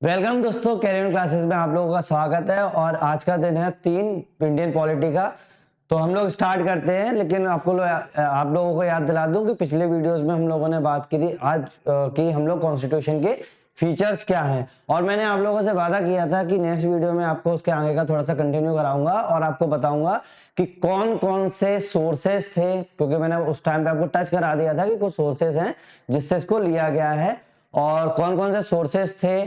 Welcome दोस्तों, career classes में आप लोगों का स्वागत है। और आज का दिन है 3 इंडियन पॉलिटी का। तो हम लोग स्टार्ट करते हैं, लेकिन आप लोगों को याद दिला दूं कि पिछले वीडियोस में हम लोगों ने बात की थी आज कि हम लोग कॉन्स्टिट्यूशन के फीचर्स क्या हैं। और मैंने आप लोगों से वादा किया था कि नेक्स्ट वीडियो में आपको उसके आगे का थोड़ा सा कंटिन्यू कराऊंगा और आपको बताऊंगा कि कौन कौन से सोर्सेस थे, क्योंकि मैंने उस टाइम पे आपको टच करा दिया था कि कुछ सोर्सेस हैं जिससे इसको लिया गया है और कौन कौन से सोर्सेस थे।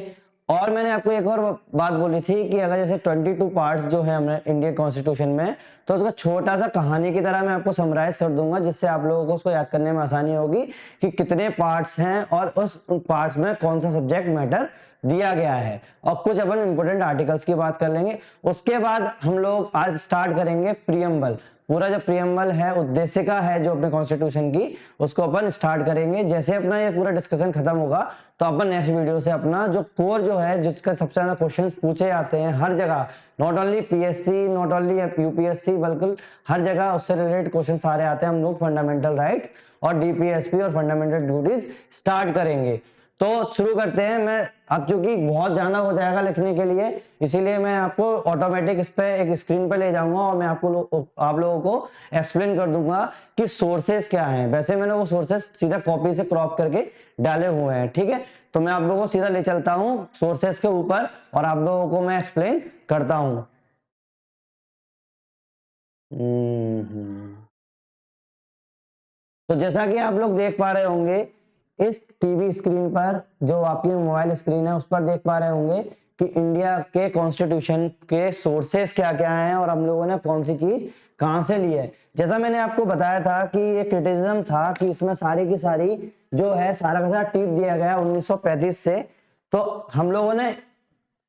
और मैंने आपको एक और बात बोली थी कि अगर जैसे 22 पार्ट्स जो है हमारे इंडियन कॉन्स्टिट्यूशन में, तो उसका छोटा सा कहानी की तरह मैं आपको समराइज कर दूंगा, जिससे आप लोगों को उसको याद करने में आसानी होगी कि कितने पार्ट्स हैं और उस पार्ट्स में कौन सा सब्जेक्ट मैटर दिया गया है। और कुछ अपन इंपोर्टेंट आर्टिकल्स की बात कर लेंगे। उसके बाद हम लोग आज स्टार्ट करेंगे प्रियम्बल। पूरा जो प्रियम्बल है, उद्देशिका है जो अपने कॉन्स्टिट्यूशन की, उसको अपन स्टार्ट करेंगे। जैसे अपना ये पूरा डिस्कशन खत्म होगा तो अपन नेक्स्ट वीडियो से अपना जो कोर जो है, जिसका सबसे ज्यादा क्वेश्चंस पूछे जाते हैं हर जगह, not only PSC, not only UPSC, बल्कि हर जगह उससे रिलेटेड क्वेश्चन सारे आते हैं। हम लोग फंडामेंटल राइट्स और डीपीएसपी और फंडामेंटल ड्यूटीज स्टार्ट करेंगे। तो शुरू करते हैं। मैं अब चूंकि बहुत जाना हो जाएगा लिखने के लिए, इसीलिए मैं आपको ऑटोमेटिक इस पे एक स्क्रीन पे ले जाऊंगा और मैं आप लोगों को एक्सप्लेन कर दूंगा कि सोर्सेस क्या हैं। वैसे मैंने वो सोर्सेस सीधा कॉपी से क्रॉप करके डाले हुए हैं, ठीक है। तो मैं आप लोगों को सीधा ले चलता हूं सोर्सेस के ऊपर और आप लोगों को मैं एक्सप्लेन करता हूं। तो जैसा कि आप लोग देख पा रहे होंगे इस टीवी स्क्रीन पर, जो आपकी मोबाइल स्क्रीन है उस पर देख पा रहे होंगे कि इंडिया के कॉन्स्टिट्यूशन के सोर्सेस क्या क्या हैं और हम लोगों ने कौन सी चीज कहां से ली है। जैसा मैंने आपको बताया था कि ये क्रिटिसिज्म था कि इसमें सारी की सारी जो है सारा का सारा टिप दिया गया 1935 से। तो हम लोगों ने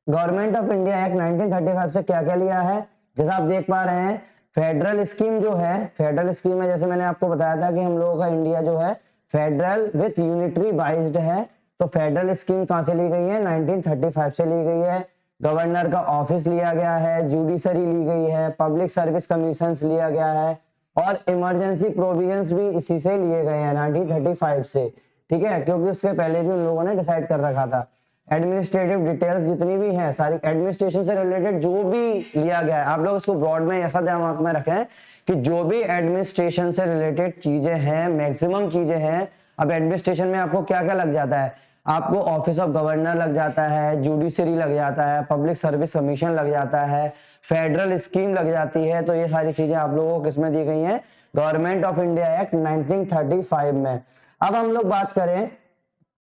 गवर्नमेंट ऑफ इंडिया एक्ट 1935 से क्या क्या लिया है, जैसा आप देख पा रहे हैं। फेडरल स्कीम जो है, फेडरल स्कीम में जैसे मैंने आपको बताया था कि हम लोगों का इंडिया जो है फेडरल विथ यूनिटरी बाइज्ड है। तो फेडरल स्कीम कहां से ली गई है? 1935 से ली गई है। गवर्नर का ऑफिस लिया गया है, जुडिशरी ली गई है, पब्लिक सर्विस कमीशन लिया गया है और इमरजेंसी प्रोविजंस भी इसी से लिए गए हैं 1935 से, ठीक है। क्योंकि उससे पहले भी उन लोगों ने डिसाइड कर रखा था। एडमिनिस्ट्रेटिव डिटेल्स जितनी भी हैं सारी एडमिनिस्ट्रेशन से रिलेटेड जो भी लिया गया है, आप लोग इसको ब्रॉड में ऐसा दिमाग में रखें कि जो भी एडमिनिस्ट्रेशन से रिलेटेड चीजें हैं, मैक्सिमम चीजें हैं। अब एडमिनिस्ट्रेशन में आपको क्या क्या लग जाता है? आपको ऑफिस ऑफ गवर्नर लग जाता है, जुडिशरी लग जाता है, पब्लिक सर्विस कमीशन लग जाता है, फेडरल स्कीम लग जाती है। तो ये सारी चीजें आप लोगों को किसमें दी गई हैं? गवर्नमेंट ऑफ इंडिया एक्ट 1935 में। अब हम लोग बात करें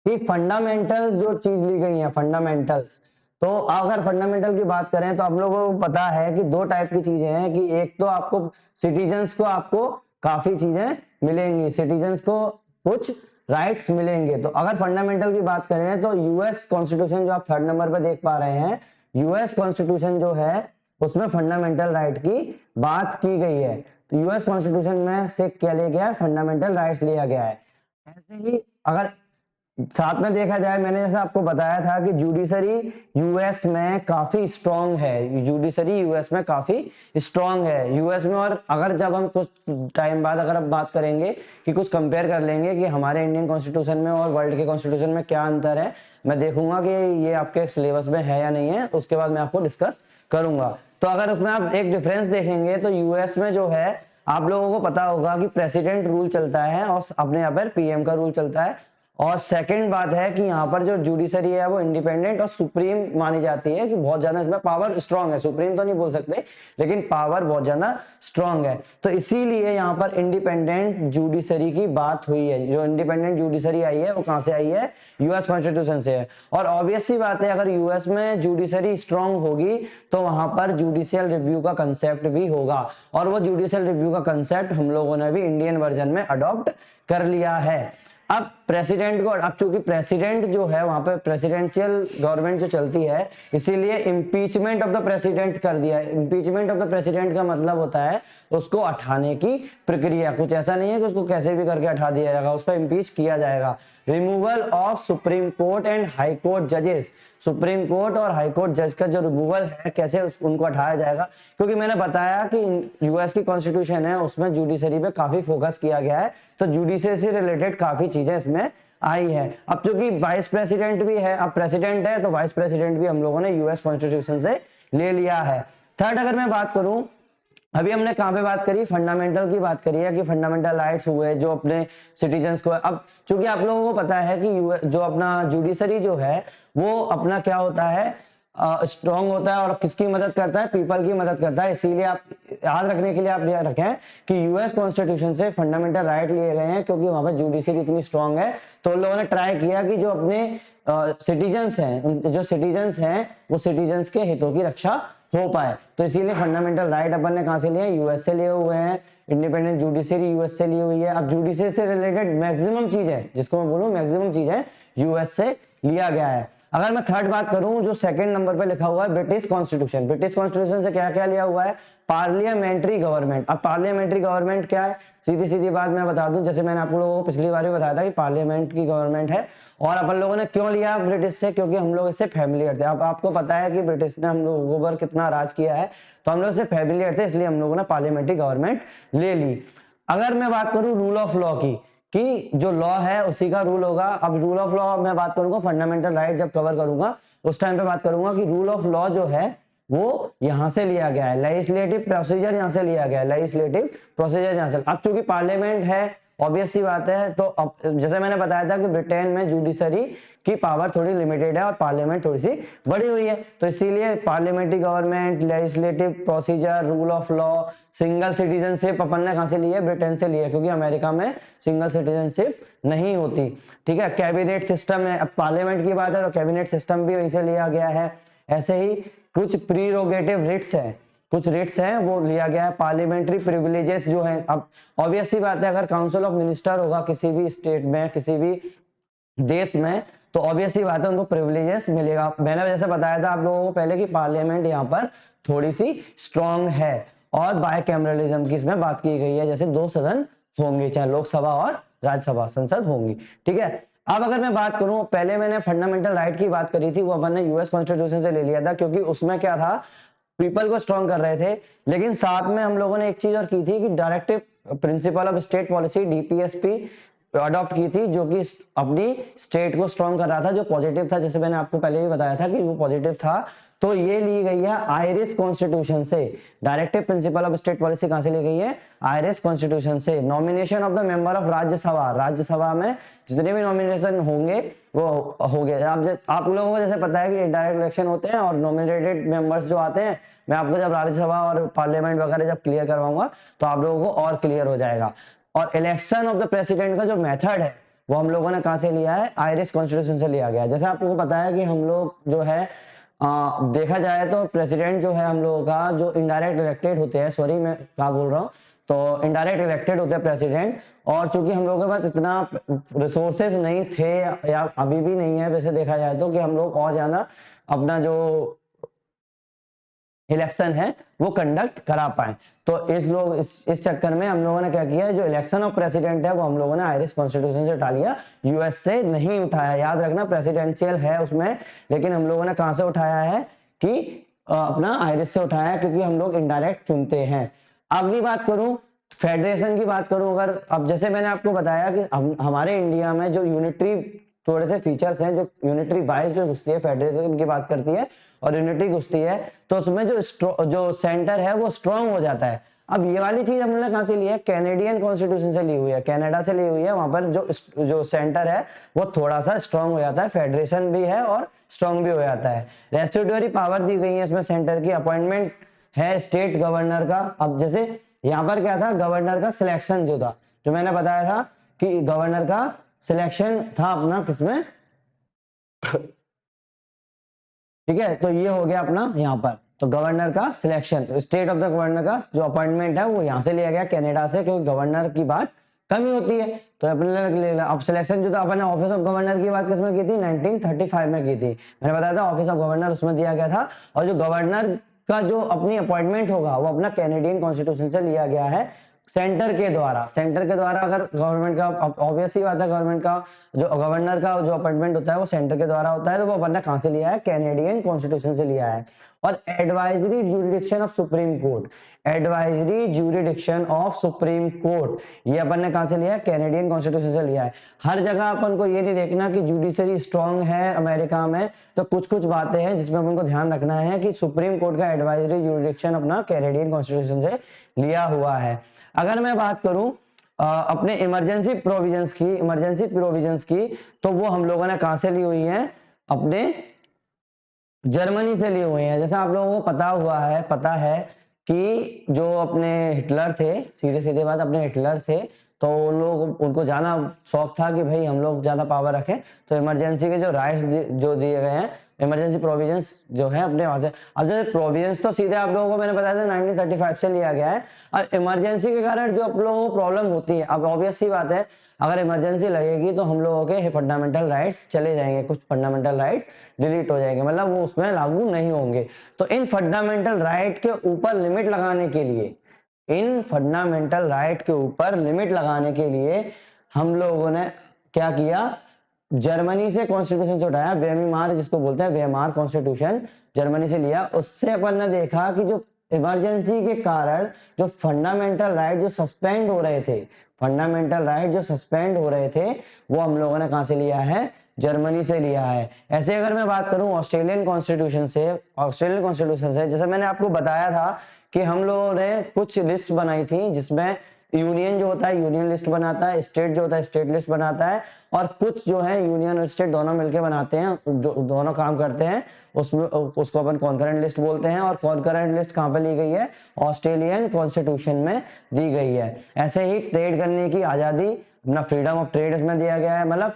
कि फंडामेंटल्स जो चीज ली गई है, फंडामेंटल्स। तो अगर फंडामेंटल की बात करें तो आप लोगों को पता है कि दो टाइप की चीजें हैं कि एक तो आपको सिटीजन्स को आपको काफी चीजें मिलेंगी, सिटीजन्स को कुछ राइट्स मिलेंगे। तो अगर फंडामेंटल की बात करें तो यूएस कॉन्स्टिट्यूशन जो आप 3rd नंबर पर देख पा रहे हैं, यूएस कॉन्स्टिट्यूशन जो है उसमें फंडामेंटल राइट की बात की गई है। तो यूएस कॉन्स्टिट्यूशन में से क्या लिया गया है? फंडामेंटल राइट्स लिया गया है। ऐसे ही अगर साथ में देखा जाए, मैंने जैसा आपको बताया था कि जुडिशरी यूएस में काफी स्ट्रांग है, जुडिशरी यूएस में काफी स्ट्रांग है यूएस में। और अगर जब हम कुछ टाइम बाद अगर हम बात करेंगे कि कुछ कंपेयर कर लेंगे कि हमारे इंडियन कॉन्स्टिट्यूशन में और वर्ल्ड के कॉन्स्टिट्यूशन में क्या अंतर है, मैं देखूंगा कि ये आपके सिलेबस में है या नहीं है, उसके बाद मैं आपको डिस्कस करूंगा। तो अगर उसमें आप एक डिफरेंस देखेंगे तो यूएस में जो है आप लोगों को पता होगा कि प्रेसिडेंट रूल चलता है और अपने यहाँ पर पीएम का रूल चलता है। और सेकंड बात है कि यहाँ पर जो जुडिशरी है वो इंडिपेंडेंट और सुप्रीम मानी जाती है, कि बहुत ज्यादा इसमें पावर स्ट्रांग है। सुप्रीम तो नहीं बोल सकते, लेकिन पावर बहुत ज्यादा स्ट्रांग है। तो इसीलिए यहाँ पर इंडिपेंडेंट जुडिशरी की बात हुई है। जो इंडिपेंडेंट जुडिशरी आई है वो कहाँ से आई है? यूएस कॉन्स्टिट्यूशन से है। और ऑब्वियस सी बात है, अगर यूएस में जुडिशरी स्ट्रांग होगी तो वहां पर जुडिशियल रिव्यू का कंसेप्ट भी होगा। और वो जुडिशियल रिव्यू का कंसेप्ट हम लोगों ने भी इंडियन वर्जन में अडॉप्ट कर लिया है। अब प्रेसिडेंट को, अब चूंकि प्रेसिडेंट जो है वहां पे प्रेसिडेंशियल गवर्नमेंट जो चलती है, इसीलिए इम्पीचमेंट ऑफ द प्रेसिडेंट कर दिया है। इम्पीचमेंट ऑफ द प्रेसिडेंट का मतलब होता है उसको हटाने की प्रक्रिया। कुछ ऐसा नहीं है कि उसको कैसे भी करके हटा दिया जाएगा, उस पर इम्पीच किया जाएगा। Removal of supreme court and high court जजेस, सुप्रीम कोर्ट और हाई कोर्ट जज का जो रिमूवल है, कैसे उनको हटाया जाएगा। क्योंकि मैंने बताया कि यूएस की कॉन्स्टिट्यूशन है उसमें जुडिशरी पे काफी फोकस किया गया है, तो जुडिशरी से रिलेटेड काफी चीजें इसमें आई है। अब चूंकि वाइस प्रेसिडेंट भी है, अब प्रेसिडेंट है तो वाइस प्रेसिडेंट भी हम लोगों ने यूएस कॉन्स्टिट्यूशन से ले लिया है। थर्ड अगर मैं बात करूं, अभी हमने कहां पे बात करी, फंडामेंटल की बात करी है कि फंडामेंटल राइट्स हुए जो अपने सिटीजन्स को। अब चूंकि आप लोगों को पता है कि जो अपना जुडिशरी जो है वो अपना क्या होता है, स्ट्रॉन्ग होता है और किसकी मदद करता है, पीपल की मदद करता है। इसीलिए आप याद रखने के लिए आप याद रखें कि यूएस कॉन्स्टिट्यूशन से फंडामेंटल राइट लिए गए हैं क्योंकि वहां पर जुडिशरी इतनी स्ट्रॉन्ग है। तो उन लोगों ने ट्राई किया कि जो अपने सिटीजन्स हैं, जो सिटीजन्स हैं वो सिटीजन्स के हितों की रक्षा हो पाए। तो इसीलिए फंडामेंटल राइट अपन ने कहां से लिए, यूएस से लिए हुए हैं। इंडिपेंडेंट जुडिशरी यूएस से ली हुई है। अब जुडिशरी से रिलेटेड मैक्सिमम चीज है, जिसको मैं बोलूं मैक्सिमम चीज है, यूएस से लिया गया है। अगर मैं थर्ड बात करूं, जो सेकंड नंबर पे लिखा हुआ है ब्रिटिश कॉन्स्टिट्यूशन। ब्रिटिश कॉन्स्टिट्यूशन से क्या क्या लिया हुआ है, पार्लियामेंट्री गवर्नमेंट। अब पार्लियामेंट्री गवर्नमेंट क्या है, सीधी सीधी बात मैं बता दूं, जैसे मैंने आप लोगों को पिछली बार भी बताया था कि पार्लियामेंट की गवर्नमेंट है। और अपन लोगों ने क्यों लिया ब्रिटिश से, क्योंकि हम लोग इससे फैमिलियर थे। अब आपको पता है कि ब्रिटिश ने हम लोगों पर कितना राज किया है, तो हम लोग इससे फैमिलियर थे, इसलिए हम लोगों ने पार्लियामेंट्री गवर्नमेंट ले ली। अगर मैं बात करूं रूल ऑफ लॉ की, कि जो लॉ है उसी का रूल होगा। अब रूल ऑफ लॉ मैं बात करूंगा, फंडामेंटल राइट जब कवर करूंगा उस टाइम पे बात करूंगा कि रूल ऑफ लॉ जो है वो यहां से लिया गया है, लेजिस्लेटिव प्रोसीजर यहां से लिया गया है, लेजिस्लेटिव प्रोसीजर यहां से। अब चूंकि पार्लियामेंट है, ऑब्वियस सी बात है, तो अब जैसे मैंने बताया था कि ब्रिटेन में जुडिशरी की पावर थोड़ी लिमिटेड है और पार्लियामेंट थोड़ी सी बड़ी हुई है, तो इसीलिए parliamentary government, legislative procedure, rule of law, single citizenship अपन ने कहां से ली है, ब्रिटेन से ली है, क्योंकि अमेरिका में सिंगल सिटीजनशिप नहीं होती। ठीक है, कैबिनेट सिस्टम है, अब पार्लियामेंट की बात है तो कैबिनेट सिस्टम भी वहीं से लिया गया है। ऐसे ही कुछ प्रीरोगेटिव रिट्स है, कुछ रिट्स हैं वो लिया गया है। पार्लियामेंट्री प्रिविलेजेस जो है, अब ऑब्वियस सी बात है, अगर काउंसिल ऑफ मिनिस्टर होगा किसी भी स्टेट में, किसी भी देश में, तो ऑब्वियस सी बात है उनको प्रिविलेजेस मिलेगा। मैंने जैसे बताया था आप लोगों को पहले कि पार्लियामेंट यहाँ पर थोड़ी सी स्ट्रॉन्ग है और बायकैमरलिज्म की इसमें बात की गई है, जैसे 2 सदन होंगे, चाहे लोकसभा और राज्यसभा संसद होंगी। ठीक है, अब अगर मैं बात करूं, पहले मैंने फंडामेंटल राइट की बात करी थी, वो अपन ने यूएस कॉन्स्टिट्यूशन से ले लिया था, क्योंकि उसमें क्या था, पीपल को स्ट्रॉन्ग कर रहे थे। लेकिन साथ में हम लोगों ने एक चीज और की थी कि directive principle of state policy, DPSP adopt की थी, जो कि अपनी स्टेट को स्ट्रॉन्ग कर रहा था, जो पॉजिटिव था, जैसे मैंने आपको पहले भी बताया था कि वो पॉजिटिव था। तो ये ली गई है आयरिश कॉन्स्टिट्यूशन से। Directive principle of state policy कहां से ली गई है, आयरिश कॉन्स्टिट्यूशन से। Nomination of the member of Rajya Sabha, Rajya Sabha में जितने भी नॉमिनेशन होंगे वो हो गए। आप लोगों को जैसे पता है कि डायरेक्ट इलेक्शन होते हैं और नॉमिनेटेड मेंबर्स जो आते हैं, मैं आपको जब राज्यसभा और पार्लियामेंट वगैरह जब क्लियर करवाऊंगा तो आप लोगों को और क्लियर हो जाएगा। और इलेक्शन ऑफ द प्रेसिडेंट का जो मेथड है वो हम लोगों ने कहां से लिया है, आयरिश कॉन्स्टिट्यूशन से लिया गया। जैसे आपको पता है कि हम लोग जो है देखा जाए तो प्रेसिडेंट जो है हम लोगों का, जो इनडायरेक्ट इलेक्टेड होते हैं, सॉरी मैं क्या बोल रहा हूँ, तो इनडायरेक्ट इलेक्टेड होते हैं प्रेसिडेंट। और चूंकि हम लोगों के पास इतना रिसोर्सेज नहीं थे या अभी भी नहीं है वैसे देखा जाए तो, कि हम लोग और ज्यादा अपना जो इलेक्शन है वो कंडक्ट करा पाए, तो इस चक्कर में हम लोगों ने क्या किया, जो इलेक्शन ऑफ प्रेसिडेंट है वो हम लोगों ने आयरिश कॉन्स्टिट्यूशन से उठा लिया, यूएस से नहीं उठाया। याद रखना प्रेसिडेंशियल है उसमें, लेकिन हम लोगों ने कहां से उठाया है कि अपना आयरिश से उठाया है, क्योंकि हम लोग इनडायरेक्ट चुनते हैं। अगली बात करूं, फेडरेशन की बात करूं, अगर अब जैसे मैंने आपको बताया कि हमारे इंडिया में जो यूनिटरी थोड़े से फीचर्स हैं, जो यूनिटरी वाइज जो घुसती है, फेडरेशन की बात करती है और यूनिटी घुसती है, तो उसमें जो सेंटर है वो स्ट्रांग हो जाता है। अब ये वाली चीज हमने कहां से ली है, कैनेडियन कॉन्स्टिट्यूशन से ली हुई है, कनाडा से ली हुई है। वहां पर जो सेंटर है वो थोड़ा सा स्ट्रांग हो जाता है, फेडरेशन भी है और स्ट्रांग भी हो जाता है। रेस्टिट्यूटरी पावर दी गई है इसमें सेंटर की, अपॉइंटमेंट है स्टेट गवर्नर का। अब जैसे यहाँ पर क्या था, गवर्नर का सिलेक्शन जो था, जो मैंने बताया था कि गवर्नर का सिलेक्शन था अपना किसमें ठीक है, तो ये हो गया अपना यहाँ पर, तो गवर्नर का selection, state of the governor का जो अपॉइंटमेंट है वो यहाँ से लिया गया कनाडा से, क्योंकि गवर्नर की बात कमी होती है तो अपने अब सिलेक्शन जो था अपने ऑफिस ऑफ गवर्नर की बात किसमें की थी, 1935 में की थी। मैंने बताया था ऑफिस ऑफ गवर्नर उसमें दिया गया था, और जो गवर्नर का जो अपनी अपॉइंटमेंट होगा वो अपना कैनेडियन कॉन्स्टिट्यूशन से लिया गया है, सेंटर के द्वारा। सेंटर के द्वारा अगर गवर्नमेंट का, ऑब्वियस ही बात है, गवर्नमेंट का जो गवर्नर का जो अपॉइंटमेंट होता है वो सेंटर के द्वारा होता है, तो वो अपना कहां से लिया है, कैनेडियन कॉन्स्टिट्यूशन से लिया है। और advisory jurisdiction of supreme court, advisory jurisdiction of supreme court, ये अपन ने कहां से लिया है? कैनेडियन कॉन्स्टिट्यूशन से लिया है। हर जगह अपन को ये नहीं देखना कि जुडिशरी स्ट्रांग है अमेरिका में, तो कुछ कुछ बातें हैं जिसमें अपन को ध्यान रखना है कि सुप्रीम कोर्ट का एडवाइजरी ज्यूरिडिक्शन अपना कैनेडियन कॉन्स्टिट्यूशन से लिया हुआ है। अगर मैं बात करूं अपने इमरजेंसी प्रोविजंस की, तो वो हम लोगों ने कहां से ली हुई है? अपने जर्मनी से ली हुई है। जैसा आप लोगों को पता है कि जो अपने हिटलर थे, सीधे सीधे बात, अपने हिटलर थे, तो लोग, उनको ज्यादा शौक था कि भाई हम लोग ज्यादा पावर रखें, तो इमरजेंसी के जो राइट्स जो दिए गए हैं, इमरजेंसी प्रोविजंस जो है अपने वहां से। अब जैसे प्रोविजंस तो सीधे आप लोगों को मैंने बताया था 1935 से लिया गया है। अब इमरजेंसी के कारण जो आप लोगों को प्रॉब्लम होती है, अब ऑब्वियस सी बात है, अगर इमरजेंसी लगेगी तो हम लोगों के फंडामेंटल राइट्स चले जाएंगे, कुछ फंडामेंटल राइट्स डिलीट हो जाएंगे, मतलब वो उसमें लागू नहीं होंगे। तो इन फंडामेंटल राइट के ऊपर लिमिट लगाने के लिए, इन फंडामेंटल राइट के ऊपर लिमिट लगाने के लिए हम लोगों ने क्या किया? जर्मनी से कॉन्स्टिट्यूशन से उठाया, वेमीमार जिसको बोलते हैं, वेमार कॉन्स्टिट्यूशन जर्मनी से लिया। उससे अपन ने देखा कि जो इमरजेंसी के कारण जो फंडामेंटल राइट जो सस्पेंड हो रहे थे, फंडामेंटल राइट जो सस्पेंड हो रहे थे, वो हम लोगों ने कहां से लिया है? जर्मनी से लिया है। ऐसे अगर मैं बात करूं ऑस्ट्रेलियन कॉन्स्टिट्यूशन से, जैसे मैंने आपको बताया था कि हम लोगों ने कुछ लिस्ट बनाई थी, जिसमें यूनियन जो होता है यूनियन लिस्ट बनाता है, स्टेट जो होता है स्टेट लिस्ट बनाता है, और कुछ जो है यूनियन और स्टेट दोनों मिलकर बनाते हैं, दोनों काम करते हैं, उसमें उसको अपन कॉन्करेंट लिस्ट बोलते हैं। और कॉन्करेंट लिस्ट कहां पे ली गई है? ऑस्ट्रेलियन कॉन्स्टिट्यूशन में दी गई है। ऐसे ही ट्रेड करने की आजादी, अपना फ्रीडम ऑफ ट्रेड इसमें दिया गया है, मतलब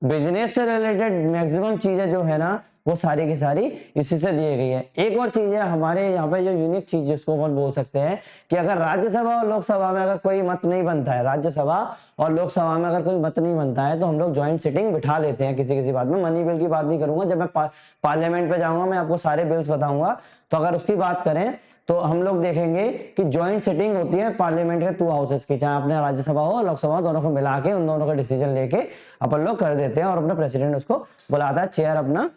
बिजनेस से रिलेटेड मैक्सिमम चीजें जो है ना, वो सारी की सारी इसी से दी गई है। एक और चीज है हमारे यहाँ पे जो यूनिक चीज जिसको हम बोल सकते हैं कि अगर राज्यसभा और लोकसभा में अगर कोई मत नहीं बनता है, राज्यसभा और लोकसभा में अगर कोई मत नहीं बनता है, तो हम लोग ज्वाइंट सिटिंग बिठा लेते हैं किसी किसी बात में। मनी बिल की बात नहीं करूंगा, जब मैं पार्लियामेंट पे जाऊंगा मैं आपको सारे बिल्स बताऊंगा। तो अगर उसकी बात करें तो हम लोग देखेंगे कि ज्वाइंट सिटिंग होती है पार्लियामेंट के 2 हाउसेस की, चाहे अपने राज्यसभा हो लोकसभा, दोनों को मिला के उन दोनों का डिसीजन लेके अपन लोग कर देते हैं, और अपना प्रेसिडेंट उसको बुलाता है, चेयर अपना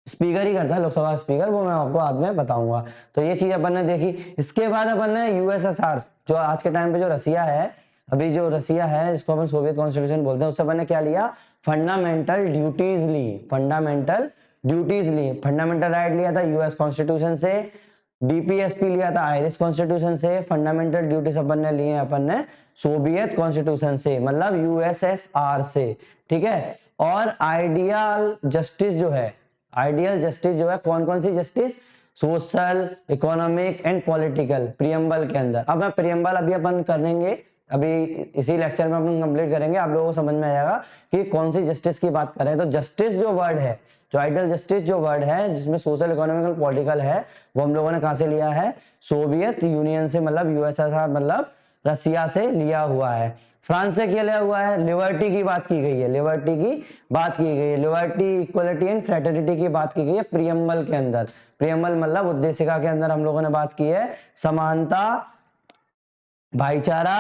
स्पीकर ही करता है, लोकसभा स्पीकर, वो मैं आपको बाद में बताऊंगा। तो ये चीज अपन ने देखी। इसके बाद अपन ने यूएसएसआर, जो आज के टाइम पे जो रसिया है, अभी जो रसिया है जिसको अपन सोवियत कॉन्स्टिट्यूशन बोलते हैं, उससे अपन ने क्या लिया? फंडामेंटल ड्यूटीज ली, फंडामेंटल राइट लिया था यूएस कॉन्स्टिट्यूशन से, डीपीएसपी लिया था आयरिश कॉन्स्टिट्यूशन से, फंडामेंटल ड्यूटीज अपन ने लिए अपन ने सोवियत कॉन्स्टिट्यूशन से, मतलब यूएसएसआर से, ठीक है। और आइडियल जस्टिस जो है, कौन कौन सी justice? Social, economic and political, preamble के अंदर। अब मैं प्रियम्बल अभी अपन करेंगे, अभी इसी लेक्चर में अपन कंप्लीट करेंगे, आप लोगों को समझ में आ जाएगा कि कौन सी जस्टिस की बात कर रहे हैं। तो जस्टिस जो वर्ड है, जो आइडियल जस्टिस जो वर्ड है, जिसमें सोशल, इकोनॉमिक और पॉलिटिकल है, वो हम लोगों ने कहां से लिया है? सोवियत यूनियन से, मतलब यूएसएसआर, मतलब रसिया से लिया हुआ है। फ्रांस से क्या लिया हुआ है? लिबर्टी की बात की गई है, लिबर्टी, इक्वलिटी एंड फ्रेटर्निटी की बात की गई है प्रियम्बल के अंदर। प्रियम्बल मतलब उद्देशिका के अंदर हम लोगों ने बात की है समानता, भाईचारा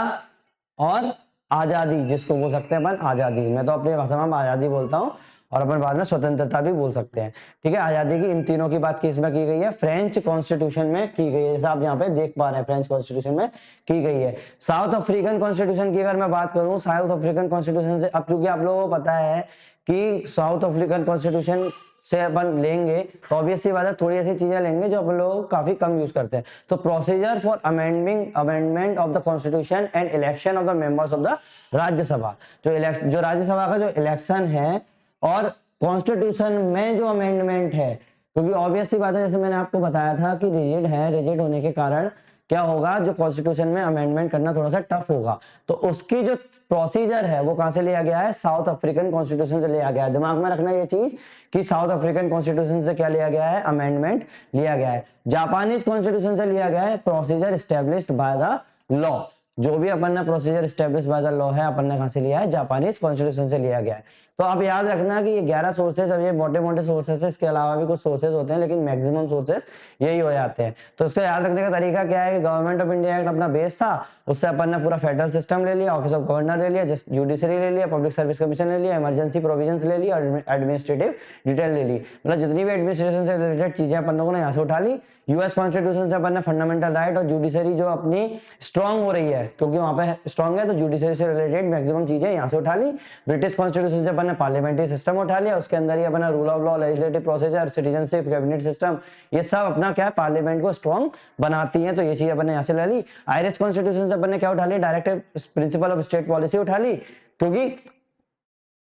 और आजादी, जिसको बोल सकते हैं अपन आजादी। मैं तो अपनी भाषा में आजादी बोलता हूँ, और अपन बाद में स्वतंत्रता भी बोल सकते हैं, ठीक है। आजादी की, इन तीनों की बात इसमें की गई है, फ्रेंच कॉन्स्टिट्यूशन में की गई है, जैसा आप यहाँ पे देख पा रहे हैं, फ्रेंच कॉन्स्टिट्यूशन में की गई है। साउथ अफ्रीकन कॉन्स्टिट्यूशन की अगर मैं बात करूं, साउथ अफ्रीकन कॉन्स्टिट्यूशन से, अब क्योंकि आप लोगों को पता है कि साउथ अफ्रीकन कॉन्स्टिट्यूशन से अपन लेंगे, तो ऑब्वियस सी बात है थोड़ी ऐसी चीजें लेंगे जो अपन लोग काफी कम यूज करते हैं। तो procedure for amendment of the constitution and election of the members of the Rajya Sabha, जो राज्यसभा का जो इलेक्शन है और कॉन्स्टिट्यूशन में जो अमेंडमेंट है, क्योंकि ऑब्वियस सी बात है, जैसे मैंने आपको बताया था कि रिजिड होने के कारण क्या होगा, जो कॉन्स्टिट्यूशन में अमेंडमेंट करना थोड़ा सा टफ होगा। तो उसकी जो प्रोसीजर है वो कहां से लिया गया है? साउथ अफ्रीकन कॉन्स्टिट्यूशन से लिया गया है। दिमाग में रखना ये चीज कि साउथ अफ्रीकन कॉन्स्टिट्यूशन से क्या लिया गया है? अमेंडमेंट लिया गया है। जापानीज कॉन्स्टिट्यूशन से लिया गया है procedure established by the law, जो भी अपन ने procedure establish by the law है, अपन ने कहां से लिया है? जापानीज कॉन्स्टिट्यूशन से लिया गया है। तो आप याद रखना कि ये 11 सोर्सेस और ये मोटे मोटे सोर्सेस है, इसके अलावा भी कुछ सोर्सेस होते हैं लेकिन मैक्सिमम सोर्सेस यही हो जाते हैं। तो इसको याद रखने का तरीका क्या है कि गवर्नमेंट ऑफ इंडिया एक्ट अपना बेस था, उससे अपन ने पूरा फेडरल सिस्टम ले लिया, ऑफिस ऑफ गवर्नर ले लिया, जुडिशरी ले लिया, पब्लिक सर्विस कमीशन ले लिया, इमरजेंसी प्रोविजंस ले लिया और एडमिनिस्ट्रेटिव डिटेल ले ली। मतलब जितनी भी एडमिनिस्ट्रेशन से रिलेटेड चीजें अपन लोगों ने यहाँ से उठा ली। यूएस कॉन्स्टिट्यूशन से अपन ने फंडामेंटल राइट और जुडिशरी जो अपनी स्ट्रांग हो रही है क्योंकि वहां पे स्ट्रांग है तो जुडिशरी से रिलेटेड मैक्सिमम चीजें यहाँ से उठा ली। ब्रिटिश कॉन्स्टिट्यूशन से अपन ने पार्लियामेंट्री सिस्टम उठा लिया, उसके अंदर ही अपना rule of law, legislative procedure, citizenship, cabinet system, ये सब अपना क्या है पार्लियामेंट को स्ट्रांग बनाती है। तो ये चीज अपन ने यहाँ से ले ली। आयरिश कॉन्स्टिट्यूशन से अपन ने क्या उठा लिया, direct principle of state policy उठा ली, क्योंकि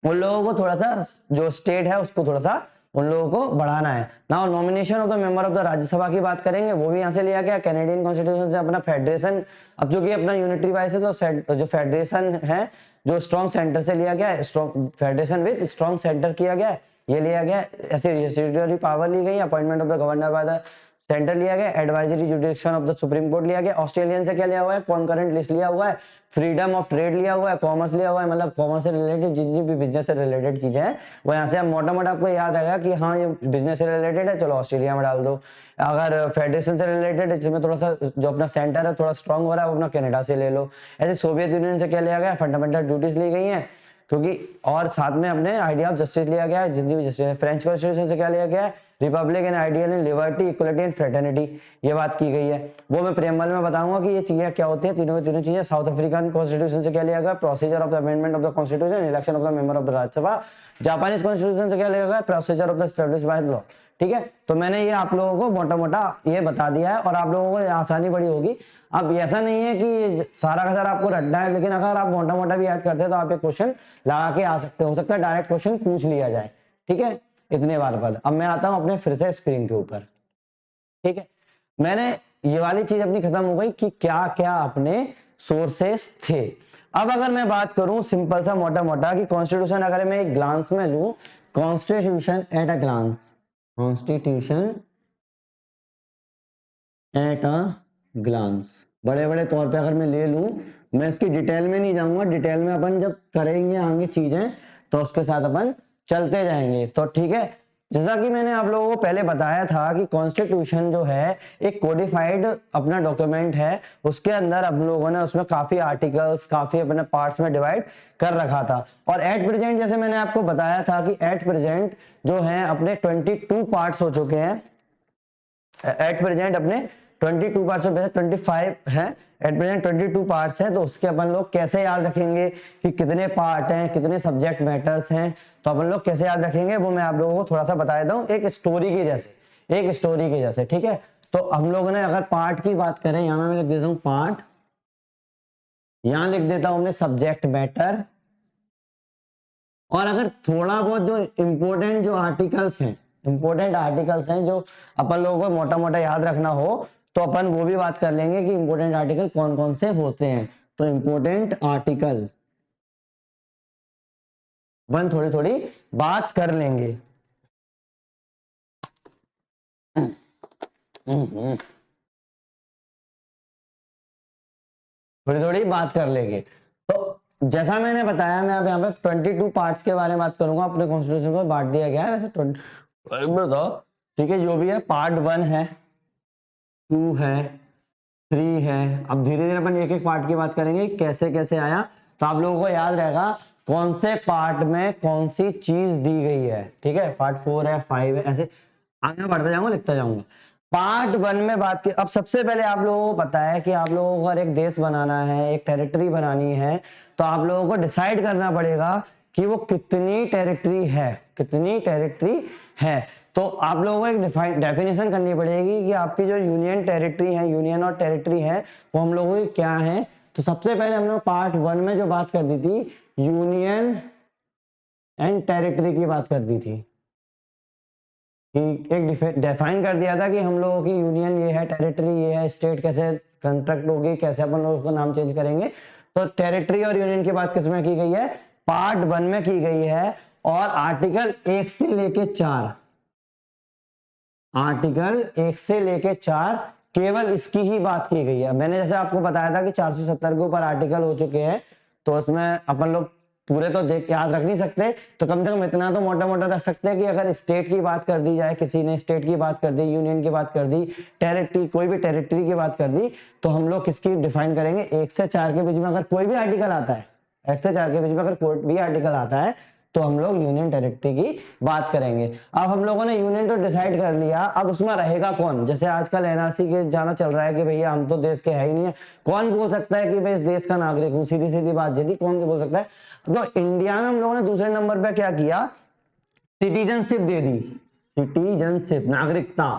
उन लोगों को थोड़ा सा जो स्टेट है उसको थोड़ा सा उन लोगों को बढ़ाना है ना। Nomination of the member of the Rajya Sabha की बात करेंगे, वो भी यहाँ से लिया गया। कैनेडियन कॉन्स्टिट्यूशन से अपना फेडरेशन, अब जो कि अपना यूनिटरी वाइज है तो जो फेडरेशन है जो स्ट्रॉन्ग सेंटर से लिया गया है, strong federation with strong centre किया गया, ये लिया गया। ऐसे रेसिड्यूअरी पावर ली गई, appointment of the governor by the centre लिया गया, advisory जुडिक्शन of the supreme court लिया गया। ऑस्ट्रेलियन से क्या लिया हुआ है, कॉन्करेंट लिस्ट लिया हुआ है, फ्रीडम ऑफ ट्रेड लिया हुआ है, कॉमर्स लिया हुआ है, मतलब कॉमर्स से रिलेटेड जितनी भी बिजनेस से रिलेटेड चीजें हैं वो यहाँ से आप मोटा मोटा आपको याद रहेगा कि हाँ ये बिजनेस से रिलेटेड है, चलो ऑस्ट्रेलिया में डाल दो। अगर फेडरेशन से रिलेटेड है जिसमें थोड़ा सा जो अपना सेंटर है थोड़ा स्ट्रांग हो रहा है वो अपना कनाडा से ले लो। ऐसे सोवियत यूनियन से क्या लिया गया, फंडामेंटल ड्यूटीज ली गई है क्योंकि, और साथ में अपने आइडिया ऑफ जस्टिस लिया गया है, जितनी भी जस्टिस है। फ्रेंच कॉन्स्टिट्यूशन से क्या लिया गया है, Republic and ideal in liberty, equality and fraternity, ये बात की गई है। वो मैं प्रेमबल में बताऊंगा कि ये चीजें क्या होती है, तीनों की तीनों चीजें। साउथ अफ्रीकन कॉन्स्टिट्यूशन से क्या लिया गया, procedure of the amendment of the constitution, election of the member of the Rajya Sabha. Japanese constitution से क्या लिया गया, procedure of the established by law. ठीक है, तो मैंने ये आप लोगों को मोटा मोटा ये बता दिया है और आप लोगों को आसानी बड़ी होगी। अब ऐसा नहीं है कि सारा का सारा आपको रटना है, लेकिन अगर आप मोटा मोटा भी याद करते हैं तो आप एक क्वेश्चन लगा के आ सकते हो सकता है डायरेक्ट क्वेश्चन पूछ लिया जाए। ठीक है, इतने बार बाद अब मैं आता हूं अपने फिर से स्क्रीन के ऊपर। ठीक है, मैंने ये वाली चीज अपनी खत्म हो गई कि क्या क्या अपने सोर्सेस थे। अब अगर मैं बात करूं सिंपल सा मोटा मोटा कि कॉन्स्टिट्यूशन अगर मैं एक ग्लांस में लूं, constitution at a glance, constitution at a glance, बड़े बड़े तौर पे अगर मैं ले लूं, मैं इसकी डिटेल में नहीं जाऊंगा, डिटेल में अपन जब करेंगे आगे चीजें तो उसके साथ अपन चलते जाएंगे। तो ठीक है, जैसा कि मैंने आप लोगों को पहले बताया था कि कॉन्स्टिट्यूशन जो है एक कोडिफाइड अपना डॉक्यूमेंट है, उसके अंदर हम लोगों ने उसमें काफी आर्टिकल्स काफी अपने पार्ट्स में डिवाइड कर रखा था। और एट प्रेजेंट जैसे मैंने आपको बताया था कि एट प्रेजेंट जो है अपने 22 पार्ट्स हो चुके हैं। एट प्रेजेंट अपने 22 पार्ट्स में 25 है, एट प्रेजेंट 22 पार्ट्स है। तो उसके अपन लोग कैसे याद रखेंगे कि कितने पार्ट हैं, कितने सब्जेक्ट मैटर्स हैं, तो अपन लोग कैसे याद रखेंगे वो मैं आप लोगों को थोड़ा सा बता देता हूँ एक स्टोरी के जैसे, एक स्टोरी के जैसे। ठीक है, तो हम लोगों ने अगर पार्ट की बात करें, यहां मैं लिख देता हूँ पार्ट, यहां लिख देता हूं हमने सब्जेक्ट मैटर, और अगर थोड़ा बहुत जो इंपॉर्टेंट जो आर्टिकल्स हैं, इंपॉर्टेंट आर्टिकल्स हैं जो अपन लोगों को मोटा मोटा याद रखना हो तो अपन वो भी बात कर लेंगे कि इंपॉर्टेंट आर्टिकल कौन कौन से होते हैं। तो इंपॉर्टेंट आर्टिकल अपन थोड़ी थोड़ी बात कर लेंगे। थोड़ी थोड़ी बात कर लेंगे। तो जैसा मैंने बताया, मैं अब यहाँ पे 22 पार्ट्स के बारे में बात करूंगा। अपने कॉन्स्टिट्यूशन को बांट दिया गया है वैसे 20 बताओ। ठीक है, जो भी है पार्ट 1 है, 2 है, 3 है। अब धीरे धीरे अपन एक एक पार्ट की बात करेंगे कैसे कैसे आया, तो आप लोगों को याद रहेगा कौन से पार्ट में कौन सी चीज दी गई है। ठीक है, पार्ट 4 है, 5 है, ऐसे आगे बढ़ता जाऊंगा, लिखता जाऊंगा। पार्ट 1 में बात की, अब सबसे पहले आप लोगों को पता है कि आप लोगों को अगर एक देश बनाना है, एक टेरिटरी बनानी है, तो आप लोगों को डिसाइड करना पड़ेगा कि वो कितनी टेरिटरी है, कितनी टेरिटरी है। तो आप लोगों को एक डेफिनेशन करनी पड़ेगी कि आपकी जो यूनियन टेरिटरी है, यूनियन और टेरिटरी है, वो हम लोगों की क्या है। तो सबसे पहले हम लोग पार्ट 1 में जो बात कर दी थी, यूनियन एंड टेरिटरी की बात कर दी थी कि एक डिफाइन कर दिया था कि हम लोगों की यूनियन ये है, टेरिटरी ये है, स्टेट कैसे कंस्ट्रक्ट होगी, कैसे अपन लोग उसका नाम चेंज करेंगे। तो टेरिटरी और यूनियन की बात किसमें की गई है, पार्ट 1 में की गई है। और आर्टिकल 1 से लेके 4, आर्टिकल 1 से लेके 4 केवल इसकी ही बात की गई है। मैंने जैसे आपको बताया था कि 470 के ऊपर आर्टिकल हो चुके हैं, तो उसमें अपन लोग पूरे तो देख याद रख नहीं सकते, तो कम से कम इतना तो मोटा मोटा रख सकते हैं कि अगर स्टेट की बात कर दी जाए, किसी ने स्टेट की बात कर दी, यूनियन की बात कर दी, टेरिटरी, कोई भी टेरिटरी की बात कर दी, तो हम लोग किसकी डिफाइन करेंगे, 1 से 4 के बीच में अगर कोई भी आर्टिकल आता है, 1 से 4 के बीच में अगर कोई भी आर्टिकल आता है तो हम लोग यूनियन टेरिटरी की बात करेंगे। अब हम लोगों ने यूनियन तो डिसाइड कर लिया, अब उसमें रहेगा कौन, जैसे आजकल एनआरसी के जाना चल रहा है कि भैया हम तो देश के है ही नहीं है, कौन बोल सकता है कि भाई इस देश का नागरिक हूं, सीधी सीधी बात यदि कौन बोल सकता है। तो इंडिया में हम लोगों ने दूसरे नंबर पे क्या किया, सिटीजनशिप दे दी, सिटीजनशिप नागरिकता,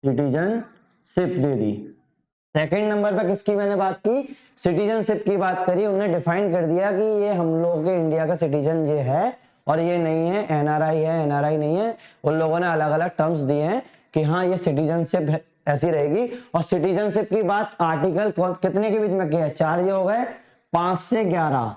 सिटीजनशिप दे दी। सेकंड नंबर पर किसकी मैंने बात की, सिटीजनशिप की बात करी, उन्होंने डिफाइन कर दिया कि ये हम लोग के इंडिया का सिटीजन ये है और ये नहीं है, एनआरआई है, एनआरआई नहीं है। उन लोगों ने अलग अलग टर्म्स दिए हैं कि हाँ ये सिटीजनशिप ऐसी रहेगी। और सिटीजनशिप की बात आर्टिकल कितने के बीच में किया है, 4 ये हो गए, 5 से 11,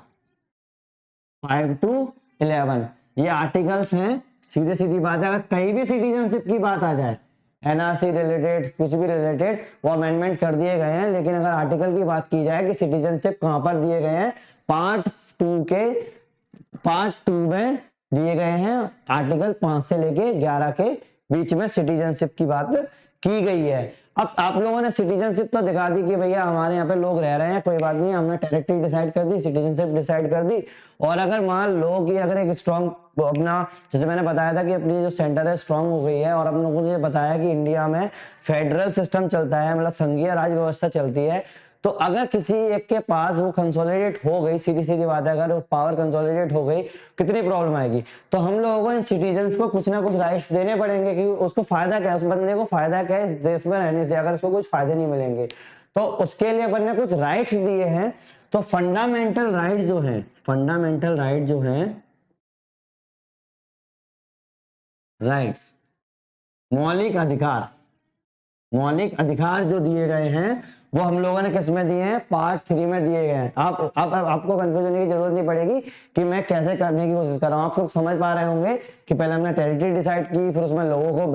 5 to 11 ये आर्टिकल्स हैं। सीधे सीधी बात है, अगर कहीं भी सिटीजनशिप की बात आ जाए, एनआरसी रिलेटेड कुछ भी रिलेटेड, वो अमेंडमेंट कर दिए गए हैं, लेकिन अगर आर्टिकल की बात की जाए कि सिटीजनशिप कहां पर दिए गए हैं, पार्ट 2 में दिए गए हैं, आर्टिकल 5 से लेके 11 के बीच में सिटीजनशिप की बात की गई है। अब आप लोगों ने सिटीजनशिप तो दिखा दी कि भैया हमारे यहाँ पे लोग रह रहे हैं, कोई बात नहीं, हमने टेरिटरी डिसाइड कर दी, सिटीजनशिप डिसाइड कर दी। और अगर मान लो कि अगर एक स्ट्रॉन्ग अपना, जैसे मैंने बताया था कि अपनी जो सेंटर है स्ट्रॉन्ग हो गई है, और हम लोगों ने बताया कि इंडिया में फेडरल सिस्टम चलता है, मतलब संघीय राज व्यवस्था चलती है, तो अगर किसी एक के पास वो कंसोलिडेट हो गई, सीधी सीधी बात है, अगर पावर कंसोलिडेट हो गई, कितनी प्रॉब्लम आएगी। तो हम लोगों को इन सिटीजन्स को कुछ ना कुछ राइट्स देने पड़ेंगे कि उसको फायदा क्या है, उस बंदे को फायदा क्या है इस देश में रहने से, अगर उसको कुछ फायदे नहीं मिलेंगे तो उसके लिए अपन ने कुछ राइट्स दिए हैं। तो फंडामेंटल राइट जो है, फंडामेंटल राइट जो है, राइट्स मौलिक अधिकार, मौलिक अधिकार जो दिए गए हैं वो हम लोगों ने किस में दिए हैं, पार्ट 3 में दिए गए हैं। आपको कंफ्यूजन की जरूरत नहीं पड़ेगी कि मैं कैसे करने की कोशिश कर रहा हूं, आप लोग समझ पा रहे होंगे कि पहले हमने टेरिटरी डिसाइड की, फिर उसमें लोगों को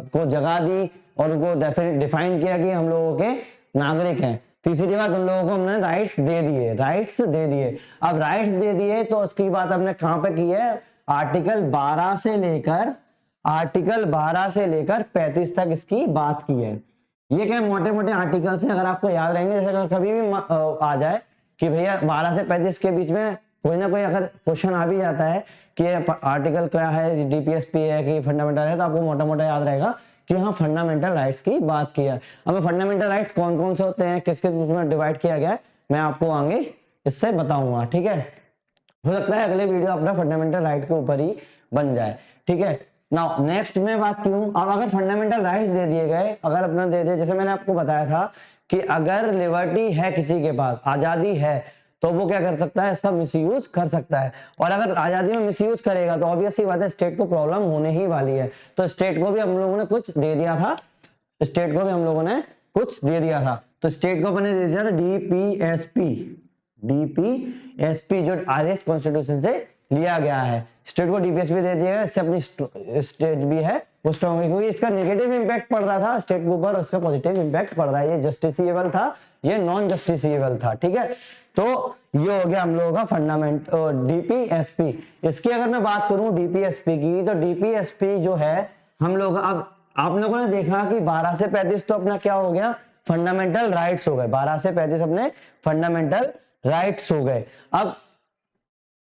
को जगह दी और उनको डिफाइन किया कि हम लोगों के नागरिक हैं। तीसरी बात, उन लोगों को हमने राइट्स दे दिए, राइट्स दे दिए। अब राइट्स दे दिए तो उसकी बात हमने कहां पे की है, आर्टिकल 12 से लेकर 35 तक इसकी बात की है। ये क्या मोटे मोटे आर्टिकल्स हैं, अगर आपको याद रहेंगे, जैसे अगर कभी भी आ जाए कि भैया 12 से 35 के बीच में कोई ना कोई अगर क्वेश्चन आ भी जाता है कि आर्टिकल क्या है, डीपीएसपी है कि फंडामेंटल है, तो आपको मोटा मोटा याद रहेगा कि हाँ फंडामेंटल राइट्स की बात की है। अब फंडामेंटल राइट्स कौन कौन से होते हैं, किस किस में डिवाइड किया गया है, मैं आपको आगे इससे बताऊंगा, ठीक है। हो सकता है अगले वीडियो अपना फंडामेंटल राइट के ऊपर ही बन जाए, ठीक है। नाउ नेक्स्ट में बात क्यों, अब अगर फंडामेंटल राइट्स दे दिए गए, अगर अपना दे दिए, जैसे मैंने आपको बताया था कि अगर लिबर्टी है किसी के पास, आजादी है, तो वो क्या कर सकता है, इसका मिसयूज कर सकता है। और अगर आजादी में मिसयूज करेगा तो ऑब्वियसली बात है स्टेट को प्रॉब्लम होने ही वाली है। तो स्टेट को भी हम लोगों ने कुछ दे दिया था, स्टेट को भी हम लोगों ने कुछ दे दिया था। तो स्टेट को अपने दे दिया था डीपीएसपी, डीपीएसपी जो आरएस कॉन्स्टिट्यूशन से लिया गया है, स्टेट को डीपीएसपी दे दिया है, इससे अपनी स्टेट भी है वो स्ट्रॉन्ग है, क्योंकि इसका नेगेटिव इंपैक्ट पड़ रहा था स्टेट के ऊपर, उसका पॉजिटिव इंपैक्ट पड़ रहा है। ये जस्टिसिएबल था, ये नॉन जस्टिसिएबल था, ठीक है। तो ये हो गया हम लोगों का फंडामेंट डीपीएसपी। इसकी अगर मैं बात करूं डीपीएसपी की, तो डीपीएसपी जो है हम लोग, अब आप लोगों ने देखा कि 12 से 35 तो अपना क्या हो गया, फंडामेंटल राइट्स हो गए, 12 से 35 अपने फंडामेंटल राइट्स हो गए। अब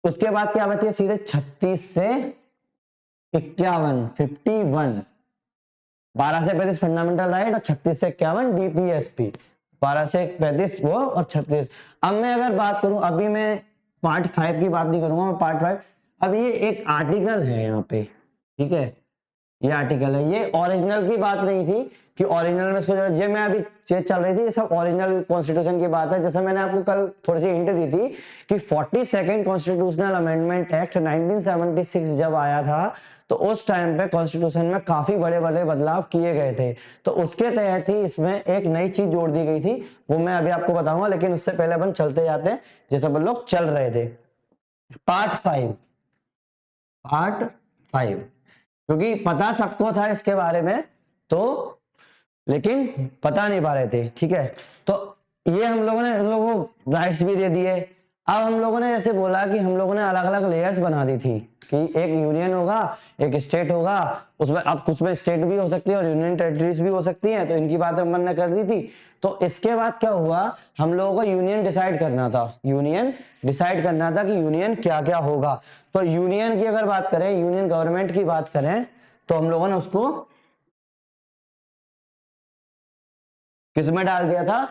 उसके बाद क्या बचे, सीधे 36 से 51, 51, 12 से 35 फंडामेंटल राइट और 36 से 51 डीपीएसपी, 12 से 35 वो और 36। अब मैं अगर बात करूं, अभी मैं पार्ट 5 की बात नहीं करूंगा, मैं पार्ट 5, अब ये एक आर्टिकल है यहाँ पे, ठीक है, ये आर्टिकल है, ये ओरिजिनल की बात नहीं थी कि ओरिजिनल में इसको, ये मैं अभी चेंज चल रही थी, ये सब ओरिजिनल कॉन्स्टिट्यूशन की बात है। जैसे मैंने आपको कल थोड़ी सी हिंट दी थी कि 42nd कॉन्स्टिट्यूशनल अमेंडमेंट एक्ट 1976 जब आया था, तो उस टाइम पे कॉन्स्टिट्यूशन में काफी बड़े बड़े बदलाव किए गए थे, तो उसके तहत ही इसमें एक नई चीज जोड़ दी गई थी, वो मैं अभी आपको बताऊंगा, लेकिन उससे पहले अपन चलते जाते हैं जैसे अपन लोग चल रहे थे। पार्ट 5, पार्ट 5, क्योंकि पता सबको था इसके बारे में, तो लेकिन पता नहीं पा रहे थे, ठीक है। तो ये हम लोगों ने इन लोगों को राइट्स भी दे दिए। अब हम लोगों ने जैसे बोला कि हम लोगों ने अलग अलग लेयर्स बना दी थी कि एक यूनियन होगा, एक स्टेट होगा, उसमें अब कुछ में स्टेट भी हो सकती है और यूनियन टेरिटरीज भी हो सकती हैं, तो इनकी बात हमने कर दी थी। तो इसके बाद क्या हुआ, हम लोगों को यूनियन डिसाइड करना था, यूनियन डिसाइड करना था कि यूनियन क्या क्या होगा। तो यूनियन की अगर बात करें, यूनियन गवर्नमेंट की बात करें, तो हम लोगों ने उसको किसमें डाल दिया था,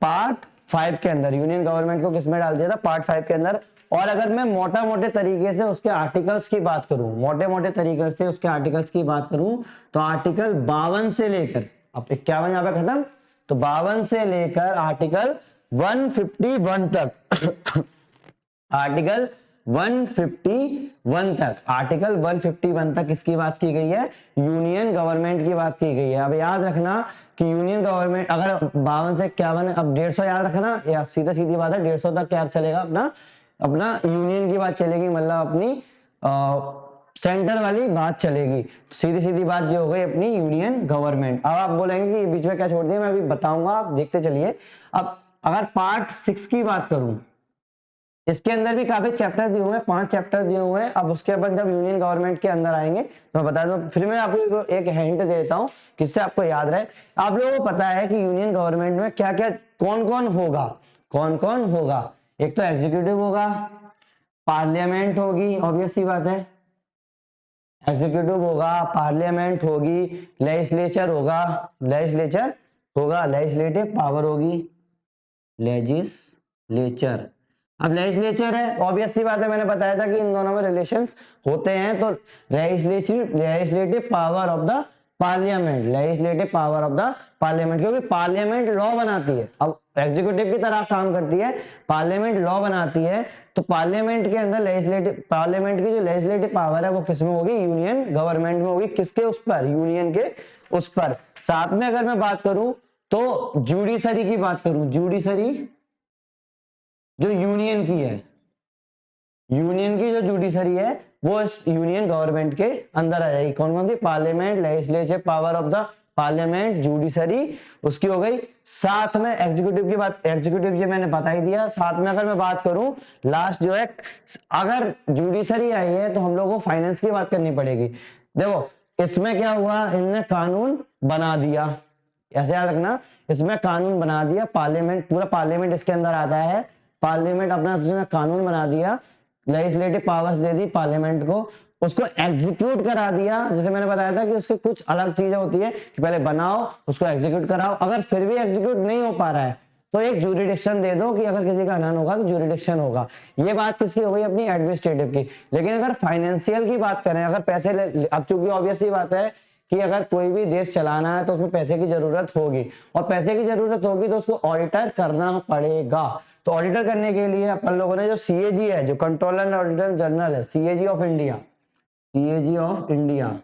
पार्ट 5 के अंदर। यूनियन गवर्नमेंट को किसमें डाल दिया था, पार्ट 5 के अंदर। और अगर मैं मोटा मोटे तरीके से उसके आर्टिकल्स की बात करूं, मोटे मोटे तरीके से उसके आर्टिकल्स की बात करूं, तो आर्टिकल 52 से लेकर, अब 51 यहां पे खत्म, तो 52 से लेकर आर्टिकल 151 तक आर्टिकल 151 तक, आर्टिकल 151 तक किसकी बात की गई है, यूनियन गवर्नमेंट की बात की गई है। अब याद रखना कि यूनियन गवर्नमेंट अगर 52 से 51, अब 150 याद रखना, या सीधा सीधी बात है 150 तक क्या चलेगा, अपना अपना यूनियन की बात चलेगी, मतलब अपनी सेंटर वाली बात चलेगी। सीधी सीधी बात जो हो गई अपनी यूनियन गवर्नमेंट। अब आप बोलेंगे कि बीच में क्या छोड़ दिया, मैं अभी बताऊंगा, आप देखते चलिए। अब अगर पार्ट 6 की बात करूं, इसके अंदर भी काफी चैप्टर दिए हुए हैं, 5 चैप्टर दिए हुए हैं। अब उसके बाद जब यूनियन गवर्नमेंट के अंदर आएंगे तो मैं बता दूं, फिर मैं आपको एक हिंट देता हूं किससे आपको याद रहे। आप लोगों को पता है कि यूनियन गवर्नमेंट में क्या क्या, कौन कौन होगा, कौन कौन होगा। एक तो एग्जीक्यूटिव होगा, पार्लियामेंट होगी, ऑब्वियस सी बात है, एग्जीक्यूटिव होगा, पार्लियामेंट होगी, लेजिस्लेचर होगा, लेजिस्लेचर होगा, लेजिस्लेटिव पावर होगी, लेजिस्लेचर। अब लेजिस्लेचर है, ऑब्वियस सी बात है, मैंने बताया था कि इन दोनों में रिलेशंस होते हैं। तो legislative power of the parliament, legislative power of the parliament, क्योंकि पार्लियामेंट लॉ बनाती है, अब एग्जीक्यूटिव की तरह काम करती है, पार्लियामेंट लॉ बनाती है। तो पार्लियामेंट के अंदर लेजिस्लेटिव, पार्लियामेंट की जो लेजिस्लेटिव पावर है वो किसमें होगी, यूनियन गवर्नमेंट में होगी। किसके उस पर, यूनियन के उस पर। साथ में अगर मैं बात करूं तो जुडिशरी की बात करूं, जुडिशरी जो यूनियन की है, यूनियन की जो जुडिशरी है वो इस यूनियन गवर्नमेंट के अंदर आ जाएगी। कौन कौन सी, parliament, legislative power of the parliament, judiciary उसकी हो गई। साथ में एग्जीक्यूटिव की बात, एग्जीक्यूटिव ये मैंने बता ही दिया। साथ में अगर मैं बात करूं लास्ट जो है, अगर जुडिशरी आई है तो हम लोगों को फाइनेंस की बात करनी पड़ेगी। देखो इसमें क्या हुआ, इनने कानून बना दिया, ऐसे याद रखना, इसमें कानून बना दिया, पार्लियामेंट, पूरा पार्लियामेंट इसके अंदर आता है, पार्लियामेंट अपना कानून बना दिया, लेजिस्लेटिव पावर्स दे दी पार्लियामेंट को, उसको एग्जीक्यूट करा दिया। जैसे मैंने बताया था कि उसके कुछ अलग चीजें होती है कि पहले बनाओ, उसको एग्जीक्यूट कराओ, अगर फिर भी एग्जीक्यूट नहीं हो पा रहा है तो एक ज्यूरिडिक्शन दे दो कि अगर किसी का अनन होगा तो ज्यूरिडिक्शन होगा। ये बात किसकी हो गई, अपनी एडमिनिस्ट्रेटिव की। लेकिन अगर फाइनेंशियल की बात करें, अगर पैसे अब चूंकि ऑब्वियस ही बात है कि अगर कोई भी देश चलाना है तो उसमें पैसे की जरूरत होगी, और पैसे की जरूरत होगी तो उसको ऑडिटर करना पड़ेगा। तो ऑडिटर करने के लिए अपन लोगों ने जो सीएजी है, जो कंट्रोलर एंड ऑडिटर जनरल है, CAG of India, CAG of India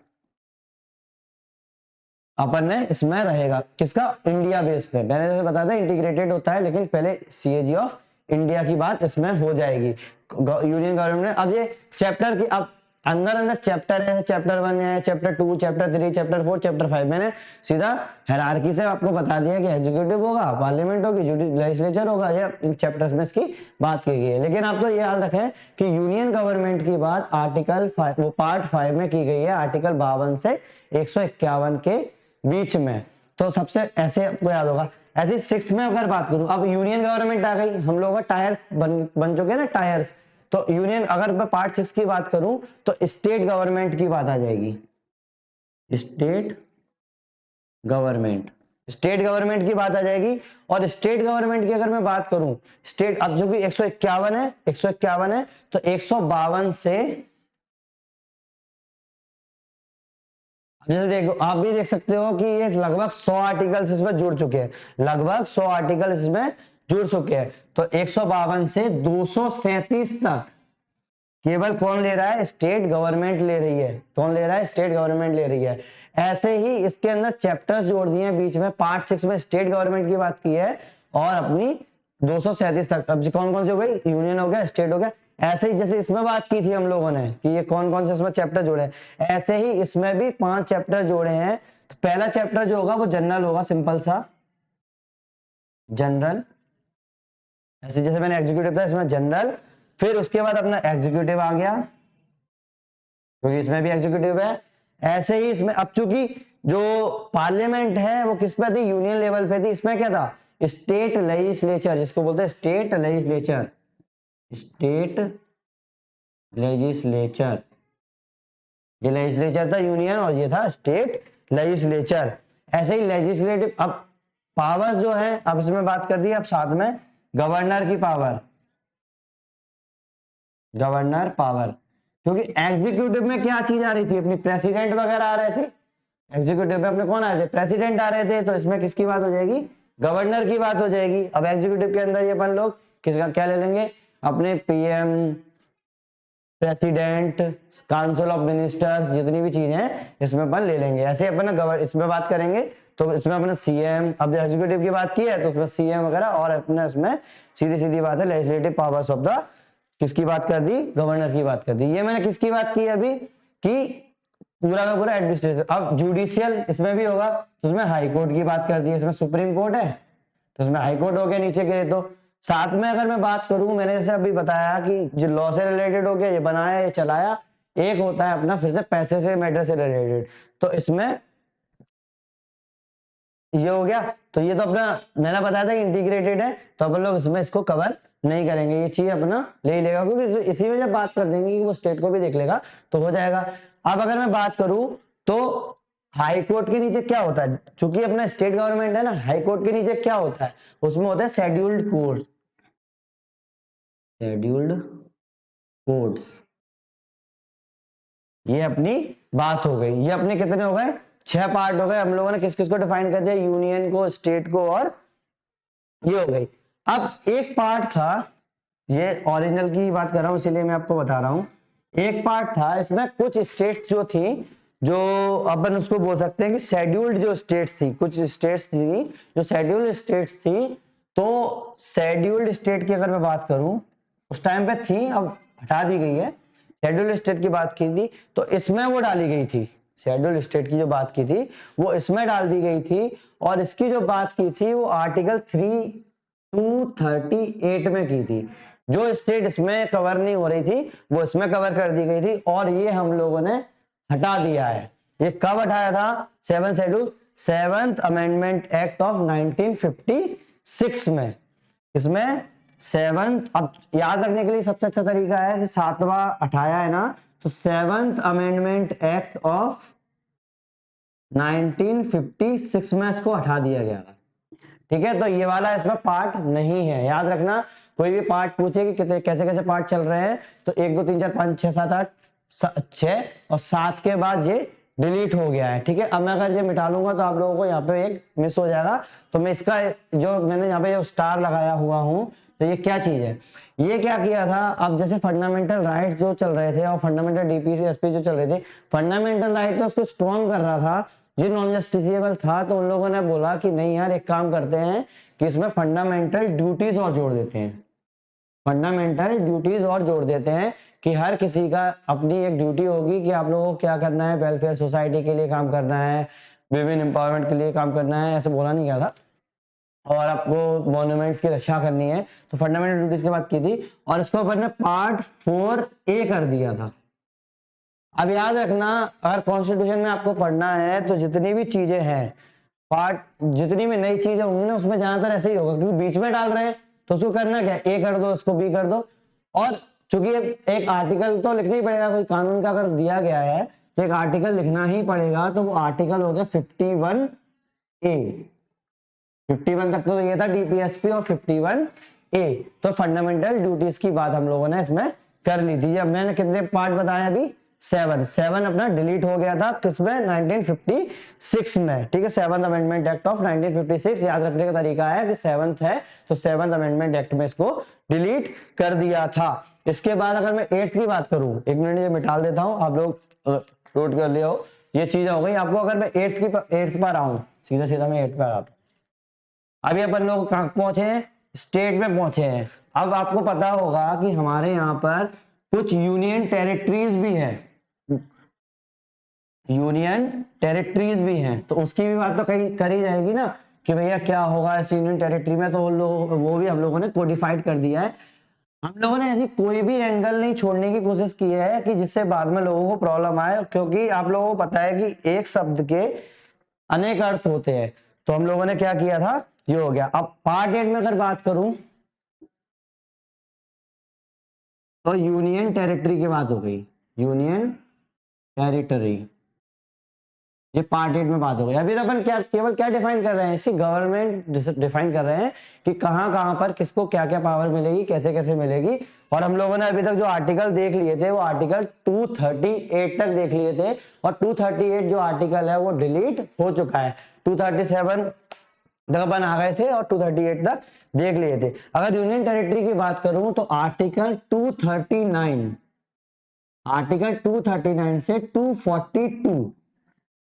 अपन ने इसमें रहेगा, किसका, इंडिया बेस पे। मैंने जैसे बताया था इंटीग्रेटेड होता है, लेकिन पहले सीएजी ऑफ इंडिया की बात इसमें हो जाएगी, यूनियन गवर्नमेंट में। अब ये चैप्टर की, अब अंदर अंदर चैप्टर है, चैप्टर 1 है, चैप्टर 2, चैप्टर 3, चैप्टर 4, चैप्टर 5। मैंने सीधा हायरार्की से आपको बता दिया कि एग्जीक्यूटिव होगा, पार्लियामेंट होगी, लेजिस्लेचर होगा, ये इन चैप्टर्स में इसकी बात की गई है। लेकिन आप तो ये याद रखें कि यूनियन गवर्नमेंट की बात आर्टिकल 5, वो पार्ट 5 में की गई है, आर्टिकल 52 से 151 के बीच में। तो सबसे ऐसे आपको याद होगा। ऐसे 6 में अगर बात करूं, अब यूनियन गवर्नमेंट आ गई, हम लोगों का टायर बन चुके हैं ना, टायर्स। तो यूनियन, अगर मैं पार्ट 6 की बात करूं तो स्टेट गवर्नमेंट की बात आ जाएगी, स्टेट गवर्नमेंट, स्टेट गवर्नमेंट की बात आ जाएगी। और स्टेट गवर्नमेंट की अगर मैं बात करूं, स्टेट, अब जो कि 151 है, 151 है, तो 152 से, जैसे देखो आप भी देख सकते हो कि ये लगभग 100 आर्टिकल्स इसमें जुड़ चुके हैं, लगभग 100 आर्टिकल इसमें जुड़ चुके हैं। तो 152 से 237 तक केवल कौन ले रहा है, स्टेट गवर्नमेंट ले रही है। कौन ले रहा है, स्टेट गवर्नमेंट ले रही है। ऐसे ही इसके अंदर चैप्टर्स जोड़ दिए हैं बीच में, पार्ट 6 में स्टेट गवर्नमेंट की बात की है, और अपनी 237 तक। अब कौन कौन से हो गई, यूनियन हो गया, स्टेट हो गया। ऐसे ही जैसे इसमें बात की थी हम लोगों ने कि ये कौन कौन से इसमें चैप्टर जोड़े हैं, ऐसे ही इसमें भी 5 चैप्टर जोड़े हैं। तो पहला चैप्टर जो होगा वो जनरल होगा, सिंपल सा जनरल। ऐसे जैसे मैंने एग्जीक्यूटिव था, इसमें जनरल, फिर उसके बाद अपना एग्जीक्यूटिव आ गया क्योंकि इसमें भी एग्जीक्यूटिव है। ऐसे ही इसमें अब चूंकि जो पार्लियामेंट है वो किस पे थी, यूनियन लेवल पे थी, इसमें क्या था, स्टेट लेजिस्लेचर, जिसको बोलते हैं स्टेट लेजिस्लेचर, स्टेट लेजिस्लेचर, ये लेजिस्लेचर था यूनियन और ये था स्टेट लेजिस्लेचर। ऐसे ही लेजिस्लेटिव, अब पावर्स जो है अब इसमें बात कर दी, अब साथ में गवर्नर की पावर, गवर्नर पावर, क्योंकि एग्जीक्यूटिव में क्या चीज आ रही थी, अपनी प्रेसिडेंट वगैरह आ रहे थे, एग्जीक्यूटिव में अपने कौन आए थे, प्रेसिडेंट आ रहे थे, तो इसमें किसकी बात हो जाएगी, गवर्नर की बात हो जाएगी। अब एग्जीक्यूटिव के अंदर ये अपन लोग किसका क्या ले लेंगे, अपने PM, president, council of ministers, जितनी भी चीजें हैं इसमें अपन ले लेंगे। ऐसे अपन इसमें बात करेंगे तो इसमें अपना सीएम, अब एग्जीक्यूटिव की बात की है तो उसमें सीएम वगैरह, और अपने इसमें सीधी सीधी बात है लेजिस्लेटिव पावर्स ऑफ द, किसकी बात कर दी, गवर्नर की बात कर दी। ये मैंने किसकी बात की अभी, कि पूरा का पूरा एडमिनिस्ट्रेशन। अब जुडिशियल इसमें भी होगा तो उसमें हाई कोर्ट की बात कर दी है, इसमें सुप्रीम कोर्ट है तो उसमें हाई कोर्ट हो गया नीचे गिरे तो। साथ में अगर मैं बात करूं, मैंने जैसे अभी बताया कि जो लॉ से रिलेटेड हो गया, ये बनाया ये चलाया, एक होता है अपना फिर से पैसे से मैटर से रिलेटेड, तो इसमें ये हो गया। तो ये तो अपना मैंने बताया था कि इंटीग्रेटेड है, तो अपन लोग इसमें इसको कवर नहीं करेंगे, ये चीज अपना ले लेगा, क्योंकि इसी में जब बात कर देंगे कि वो स्टेट को भी देख लेगा तो हो जाएगा। अब अगर मैं बात करूं तो हाई कोर्ट के नीचे क्या होता है, चूंकि अपना स्टेट गवर्नमेंट है ना, हाई कोर्ट के नीचे क्या होता है, उसमें होता है शेड्यूल्ड कोर्ट, शेड्यूल्ड कोर्ट्स। ये अपनी बात हो गई, ये अपने कितने हो गए, 6 पार्ट हो गए। हम लोगों ने किस किस को डिफाइन कर दिया, यूनियन को, स्टेट को, और ये हो गई। अब एक पार्ट था, ये ओरिजिनल की बात कर रहा हूं इसीलिए मैं आपको बता रहा हूं, एक पार्ट था इसमें कुछ स्टेट्स जो थी, जो अपन उसको बोल सकते हैं कि शेड्यूल्ड जो स्टेट्स थी, कुछ स्टेट्स थी जो शेड्यूल्ड स्टेट्स थी। तो शेड्यूल्ड स्टेट की अगर मैं बात करूं, उस टाइम पे थी, अब हटा दी गई है, शेड्यूल्ड स्टेट की बात की थी तो इसमें वो डाली गई थी, शेड्यूल्ड स्टेट की जो बात की थी वो इसमें डाल दी गई थी, और इसकी जो बात की थी वो आर्टिकल 338 में की थी। जो स्टेट इसमें कवर नहीं हो रही थी वो इसमें कवर कर दी गई थी, और ये हम लोगों ने हटा दिया है। ये कब हटाया था, 7th schedule, 7th amendment act of 1956 में, इसमें 7th, अब याद रखने के लिए सबसे अच्छा तरीका है कि 7वां हटाया है ना, तो 7th अमेंडमेंट एक्ट ऑफ 1956 में इसको हटा दिया गया था। ठीक है, तो ये वाला इसमें पार्ट नहीं है, याद रखना। कोई भी पार्ट पूछे कि कितने कैसे कैसे पार्ट चल रहे हैं, तो 1 2 3 4 5 6 7 8 6 और 7 के बाद ये डिलीट हो गया है। ठीक है, अब मैं अगर ये मिटा लूंगा तो आप लोगों को यहाँ पे एक मिस हो जाएगा, तो मैं इसका जो मैंने यहाँ पे जो स्टार लगाया हुआ हूँ, तो ये क्या चीज है, ये क्या किया था, अब जैसे फंडामेंटल राइट्स जो चल रहे थे और फंडामेंटल डीपीएसपी जो चल रहे थे, फंडामेंटल राइट तो उसको स्ट्रॉन्ग कर रहा था, जो नॉन जस्टिफिएबल था, तो उन लोगों ने बोला कि नहीं यार, एक काम करते हैं कि इसमें फंडामेंटल ड्यूटीज और जोड़ देते हैं, फंडामेंटल ड्यूटीज और जोड़ देते हैं कि हर किसी का अपनी एक ड्यूटी होगी कि आप लोगों को क्या करना है, वेलफेयर सोसाइटी के लिए काम करना है, विमेन एम्पावरमेंट के लिए काम करना है, ऐसे बोला नहीं गया था, और आपको मॉन्यूमेंट्स की रक्षा करनी है, तो फंडामेंटल ड्यूटीज की बात की थी, और इसको अपन ने पार्ट 4A कर दिया था। अब याद रखना, अगर कॉन्स्टिट्यूशन में आपको पढ़ना है तो जितनी भी चीजें हैं, पार्ट जितनी भी नई चीजें होंगी ना, उसमें ज्यादातर ऐसे ही होगा, क्योंकि बीच में डाल रहे हैं तो उसको करना क्या, ए कर दो, उसको बी कर दो, और चूंकि एक आर्टिकल तो लिखना ही पड़ेगा, कोई कानून का अगर दिया गया है तो एक आर्टिकल लिखना ही पड़ेगा, तो वो आर्टिकल हो गया 51A, 51 तक तो ये था डीपीएसपी, और 51A तो फंडामेंटल ड्यूटीज की बात हम लोगों ने इसमें कर ली थी। अब मैंने कितने पार्ट बताया अभी, 7 अपना डिलीट हो गया था किसमें, 1956 में। ठीक है, 7th अमेंडमेंट एक्ट ऑफ 1956, याद रखने का तरीका है कि 7th है तो 7th अमेंडमेंट एक्ट में इसको डिलीट कर दिया था। इसके बाद अगर मैं 8th की बात करूं, एक मिनट ये मिटा देता हूं, आप लोग नोट कर लिया हो, ये चीज हो गई आपको। अगर मैं 8th पर आऊं, सीधा सीधा मैं 8th पर आता हूं। अभी अपन लोग कहां पहुंचे हैं, स्टेट में पहुंचे हैं। अब आपको पता होगा कि हमारे यहाँ पर कुछ यूनियन टेरिटरीज भी है, यूनियन टेरिटरीज भी हैं, तो उसकी भी बात तो करी जाएगी ना। कि भैया क्या होगा इस यूनियन टेरिटरी में, तो वो भी हम लोगों ने कोडिफाइड कर दिया है। हम लोगों ने ऐसी कोई भी एंगल नहीं छोड़ने की कोशिश की है कि जिससे बाद में लोगों को प्रॉब्लम आए, क्योंकि आप लोगों को पता है कि एक शब्द के अनेक अर्थ होते हैं। तो हम लोगों ने क्या किया था, ये हो गया। अब पार्ट 8 में अगर बात करूं तो यूनियन टेरिटरी की बात हो गई, यूनियन टेरिटरी, ये पार्ट 8 में बात हो गई। अभी तो अपन क्या केवल क्या डिफाइन कर रहे हैं, इसकी गवर्नमेंट डिफाइन कर रहे हैं कि कहां कहां पर किसको क्या क्या पावर मिलेगी, कैसे कैसे मिलेगी। और हम लोगों ने अभी तक जो आर्टिकल देख लिए थे वो आर्टिकल 238 तक देख लिए थे, और 238 जो आर्टिकल है वो डिलीट हो चुका है। 237 तक अपन आ गए थे और 238 तक देख लिए थे। अगर यूनियन टेरिटरी की बात करूं तो आर्टिकल 239, आर्टिकल 239 से 242,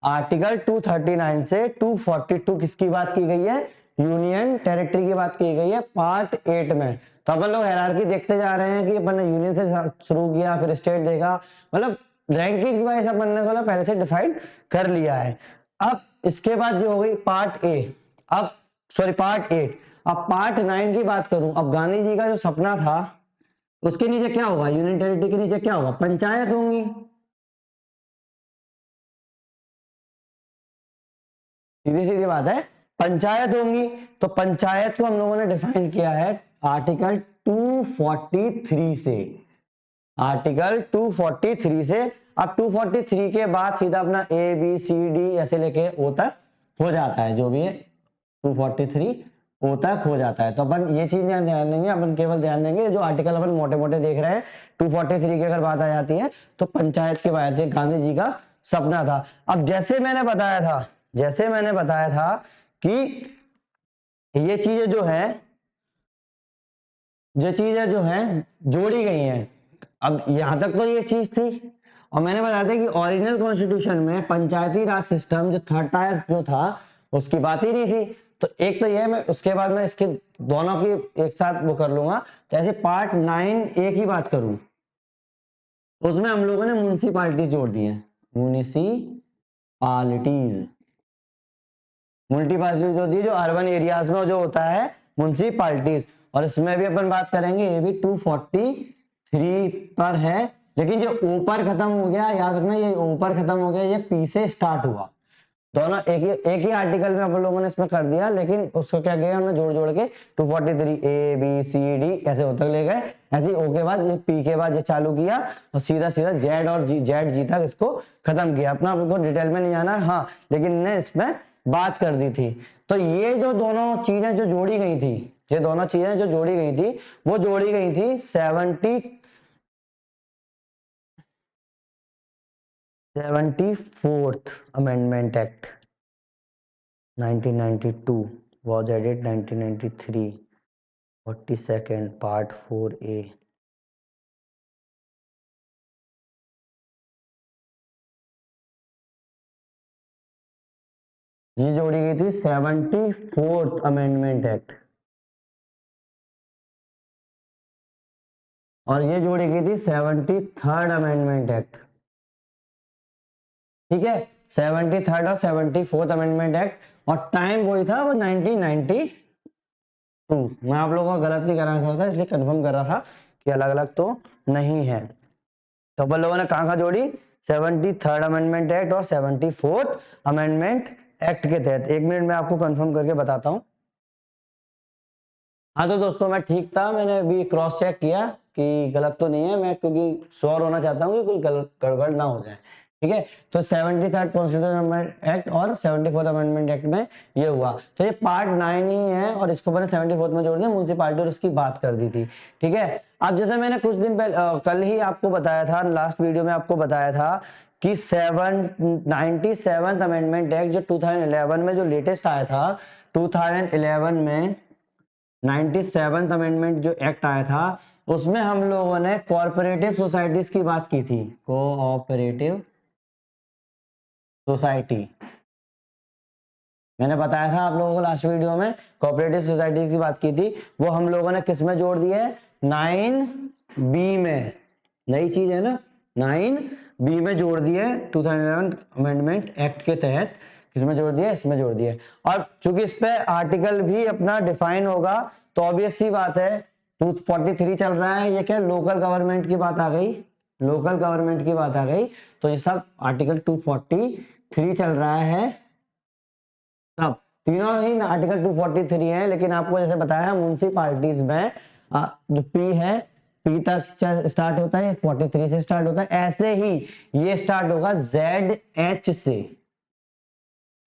आर्टिकल 239 से 242 किसकी बात की गई है, यूनियन टेरिटरी की बात की गई है पार्ट 8 में। तो अपन लोग हायरार्की देखते जा रहे हैं कि अपन ने यूनियन से शुरू किया, फिर स्टेट देखा, मतलब रैंकिंग वाइज अपन ने बोला पहले से डिफाइन कर लिया है। अब इसके बाद जो हो गई पार्ट ए, अब सॉरी पार्ट 8। अब पार्ट 9 की बात करूं, अब गांधी जी का जो सपना था उसके नीचे क्या होगा, यूनियन टेरिटरी के नीचे क्या होगा, पंचायत होंगी। सीधी सीधी बात है, पंचायत होंगी। तो पंचायत को हम लोगों ने डिफाइन किया है आर्टिकल 243 से, आर्टिकल 243 से। अब 243 के बाद सीधा अपना ए बी सी डी ऐसे लेके ओ तक हो जाता है, जो भी है 243 ओ तक हो जाता है। तो अपन ये चीज ध्यान देंगे, अपन केवल ध्यान देंगे जो आर्टिकल अपन मोटे मोटे देख रहे हैं। 243 की अगर बात आ जाती है तो पंचायत की बात है, गांधी जी का सपना था। अब जैसे मैंने बताया था, जैसे मैंने बताया था कि ये चीजें जो है, ये चीजें जो है जोड़ी गई हैं। अब यहां तक तो ये चीज थी, और मैंने बताया था कि ओरिजिनल कॉन्स्टिट्यूशन में पंचायती राज सिस्टम जो थर्ड टायर जो था उसकी बात ही नहीं थी। तो एक तो ये मैं उसके बाद में इसके दोनों की एक साथ वो कर लूंगा। जैसे पार्ट 9A की बात करूं, उसमें हम लोगों ने म्युनिसिपालिटी जोड़ दी है, म्युनिसिपालिटीज, म्युनिसिपालिटी जो दी जो अर्बन एरियाज में जो होता है म्युनिसिपालिटीज। और इसमें भी अपन बात करेंगे, ये भी 243 पर है, लेकिन जो ऊपर खत्म हो गया, याद रखना ये ऊपर खत्म हो गया, ये पी से स्टार्ट हुआ। दोनों एक ही आर्टिकल में अपन लोगों ने इसमें कर दिया, लेकिन उसको क्या किया हमने जोड़ जोड़ के 243 ए बी सी डी ऐसे होते ले गए। ऐसे ओ के बाद ये पी के बाद ये चालू किया और सीधा सीधा जेड और जेड जी तक इसको खत्म किया। अपना आपको डिटेल में नहीं जाना, हाँ, लेकिन इन्हें इसमें बात कर दी थी। तो ये जो दोनों चीजें जो जोड़ी गई थी, ये दोनों चीजें जो जोड़ी गई थी वो जोड़ी गई थी 74th amendment act 1992 was added 1993, 42nd part 4A। ये जोड़ी गई थी 74th अमेंडमेंट एक्ट, और ये जोड़ी गई थी 73rd अमेंडमेंट एक्ट। ठीक है, 73rd और 74th अमेंडमेंट एक्ट, और टाइम वही था वो 1992। मैं आप लोगों को गलत नहीं कराना चाहता, इसलिए कंफर्म कर रहा था कि अलग अलग तो नहीं है। तो अपन लोगों ने कहां कहां जोड़ी, 73rd अमेंडमेंट एक्ट और 74th अमेंडमेंट एक्ट के तहत। एक मिनट में आपको कंफर्म करके बताता हूं। हाँ तो दोस्तों मैं ठीक था, मैंने अभी क्रॉस चेक किया कि गलत तो नहीं है, मैं क्योंकि श्योर होना चाहता हूँ कि कोई गड़बड़ ना हो जाए। ठीक है, तो 73rd कॉन्स्टिट्यूशन अमेंडमेंट एक्ट और 74th अमेंडमेंट एक्ट में ये हुआ। तो ये पार्ट 9 ही है और इसको मैंने 74th में जोड़ दिया, म्युनिसिपालिटी और उसकी बात कर दी थी। ठीक है, अब जैसे मैंने कुछ दिन पहले कल ही आपको बताया था, लास्ट वीडियो में आपको बताया था कि 97th अमेंडमेंट एक्ट जो 2011 में जो लेटेस्ट आया था, 2011 में 97th अमेंडमेंट जो एक्ट आया था उसमें हम लोगों ने कोऑपरेटिव सोसाइटीज की बात की थी, कोऑपरेटिव सोसाइटी। मैंने बताया था आप लोगों को लास्ट वीडियो में, कोऑपरेटिव सोसाइटी की बात की थी, वो हम लोगों ने किस में जोड़ दिया है, 9B में। नई चीज है ना, 9B में जोड़ दिए 2011 अमेंडमेंट एक्ट के तहत किसमें जोड़ दिया, इसमें जोड़ दिया। और चूंकि इस पे आर्टिकल भी अपना डिफाइन होगा तो ऑब्वियस सी बात है 243 चल रहा है, ये क्या लोकल गवर्नमेंट की बात आ गई, लोकल गवर्नमेंट की बात आ गई, तो ये सब आर्टिकल 243 चल रहा है। अब तीनों ही आर्टिकल 243 है, लेकिन आपको जैसे बताया म्युनिसिपैलिटीज में जो पी है, पी तक स्टार्ट होता है, 43 से स्टार्ट होता है, ऐसे ही ये स्टार्ट होगा ZH से।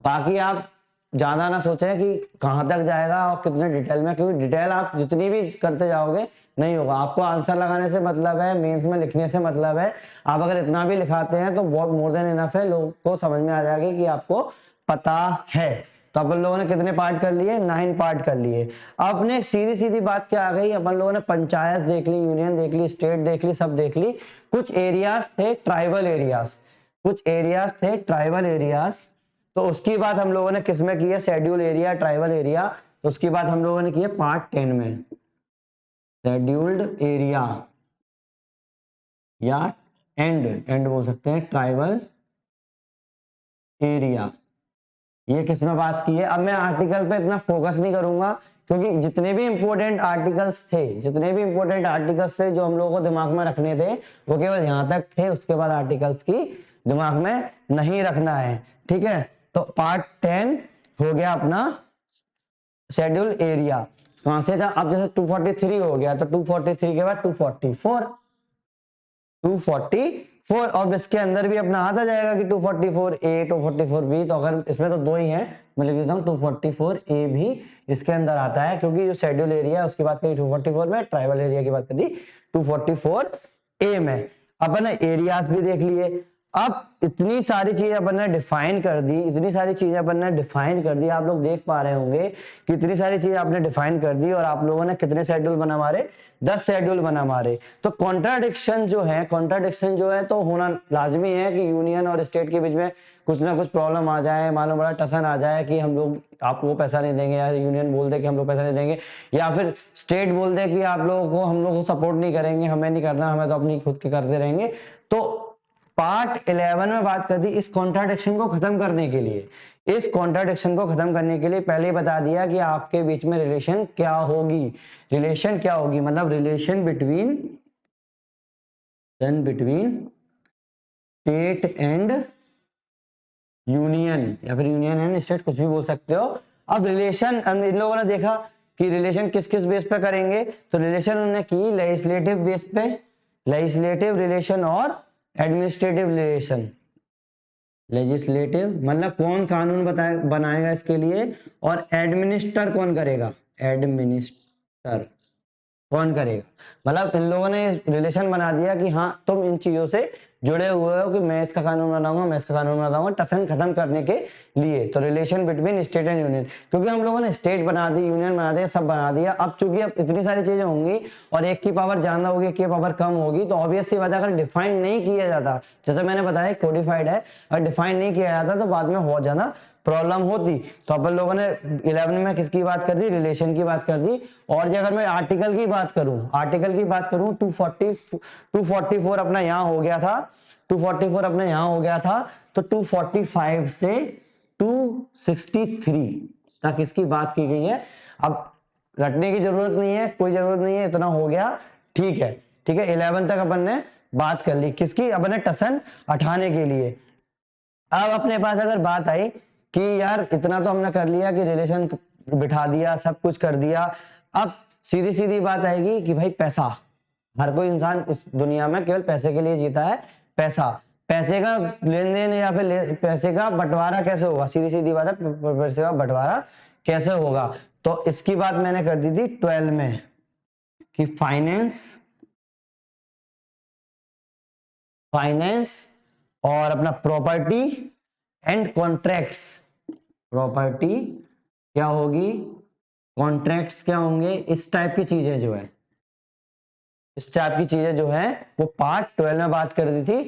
बाकी आप ज्यादा ना सोचें कि कहां तक जाएगा और कितने डिटेल में, क्योंकि डिटेल आप जितनी भी करते जाओगे नहीं होगा। आपको आंसर लगाने से मतलब है, मेंस में लिखने से मतलब है। आप अगर इतना भी लिखाते हैं तो बहुत मोर देन इनफ है, लोगों को समझ में आ जाएगा कि आपको पता है। तो अपन लोगों ने कितने पार्ट कर लिए, 9 पार्ट कर लिए। अपने सीधी सीधी बात क्या आ गई, अपन लोगों ने पंचायत देख ली, यूनियन देख ली, स्टेट देख ली, सब देख ली। कुछ एरियाज थे ट्राइबल एरियाज, कुछ एरियाज थे ट्राइबल एरियाज, तो उसकी बात हम लोगों ने किसमें की है, शेड्यूल एरिया, ट्राइबल एरिया, तो उसकी बात हम लोगों ने की है पार्ट 10 में। शेड्यूल्ड एरिया या एंड बोल सकते हैं, ट्राइबल एरिया, ये किसमें बात की है। अब मैं आर्टिकल पे इतना फोकस नहीं करूंगा, क्योंकि जितने भी इंपॉर्टेंट आर्टिकल्स थे, जितने भी इंपॉर्टेंट आर्टिकल्स थे जो हम लोगों को दिमाग में रखने थे, वो केवल यहां तक थे, उसके बाद आर्टिकल्स की दिमाग में नहीं रखना है, ठीक है। तो पार्ट 10 हो गया अपना शेड्यूल एरिया। कहां से था, अब जैसे 243 हो गया तो 243 के बाद 244 और इसके अंदर भी अपना आता जाएगा कि 244A 244B, तो अगर इसमें तो दो ही हैं, मैं लिख देता हूँ 244A भी इसके अंदर आता है, क्योंकि जो शेड्यूल एरिया है उसकी बात करी 244 में, ट्राइबल एरिया की बात करी 244A में। अपन ने एरियाज भी देख लिए। अब इतनी सारी चीजें अपन ने डिफाइन कर दी, इतनी सारी चीजें अपन ने डिफाइन कर दी, आप लोग देख पा रहे होंगे कि इतनी सारी चीजें आपने डिफाइन कर दी, और आप लोगों ने कितने शेड्यूल बना मारे, 10 शेड्यूल बना मारे। तो कॉन्ट्राडिक्शन जो है तो होना लाजमी है कि यूनियन और स्टेट के बीच में कुछ ना कुछ प्रॉब्लम आ जाए, मालूम बड़ा टसन आ जाए कि हम लोग आपको पैसा नहीं देंगे, या यूनियन बोल दे कि हम लोग पैसा नहीं देंगे, या फिर स्टेट बोल दे कि आप लोगों को हम लोग को सपोर्ट नहीं करेंगे, हमें नहीं करना, हमें तो अपनी खुद के करते रहेंगे। तो पार्ट 11 में बात कर दी इस कॉन्ट्राडिक्शन को खत्म करने के लिए। इस कॉन्ट्राडिक्शन को खत्म करने के लिए पहले ही बता दिया कि आपके बीच में रिलेशन क्या होगी, रिलेशन क्या होगी, मतलब relation between state and union, या फिर यूनियन एंड स्टेट, कुछ भी बोल सकते हो। अब रिलेशन इन लोगों ने देखा कि रिलेशन किस किस बेस पे करेंगे, तो रिलेशन उन्होंने की लेजिस्लेटिव बेस पे, लेजिस्लेटिव रिलेशन और एडमिनिस्ट्रेटिव रिलेशन। लेजिस्लेटिव मतलब कौन कानून बनाएगा इसके लिए, और एडमिनिस्टर कौन करेगा, एडमिनिस्टर कौन करेगा। मतलब इन लोगों ने रिलेशन बना दिया कि हाँ तुम इन चीजों से जुड़े हुए हो, कि मैं इसका कानून बनाऊंगा, मैं इसका कानून बनाऊंगा, टसन खत्म करने के लिए। तो relation between state and union, क्योंकि हम लोगों ने स्टेट बना दी, यूनियन बना दिया, सब बना दिया। अब चूंकि अब इतनी सारी चीजें होंगी और एक की पावर ज्यादा होगी, एक की पावर कम होगी, तो ऑब्वियस सी बात है अगर डिफाइन नहीं किया जाता, जैसे मैंने बताया कोडिफाइड है, अगर डिफाइन नहीं किया जाता तो बाद में बहुत ज्यादा प्रॉब्लम होती। तो अपन लोगों ने 11 में किसकी बात कर दी, रिलेशन की बात कर दी। और जो अगर मैं आर्टिकल की बात करूं, 244 अपना यहां हो गया था, 244 अपने यहां हो गया था, तो 245 से 263 तक इसकी बात की गई है। अब रटने की जरूरत नहीं है, कोई जरूरत नहीं है, इतना हो गया, ठीक है, ठीक है। 11 तक अपन ने बात कर ली, किसकी, अपन ने टसन उठाने के लिए। अब अपने पास अगर बात आई कि यार इतना तो हमने कर लिया कि रिलेशन बिठा दिया, सब कुछ कर दिया, अब सीधी सीधी बात आएगी कि भाई पैसा, हर कोई इंसान इस दुनिया में केवल पैसे के लिए जीता है। पैसा, पैसे का लेन देन या फिर पैसे का बंटवारा कैसे होगा, सीधी सीधी बात है, पैसे का बंटवारा कैसे होगा। तो इसकी बात मैंने कर दी थी 12 में कि फाइनेंस और अपना प्रॉपर्टी एंड कॉन्ट्रैक्ट्स, प्रॉपर्टी क्या होगी, कॉन्ट्रैक्ट्स क्या होंगे, इस टाइप की चीजें जो है, इस टाइप की चीजें जो है वो पार्ट 12 में बात कर दी थी।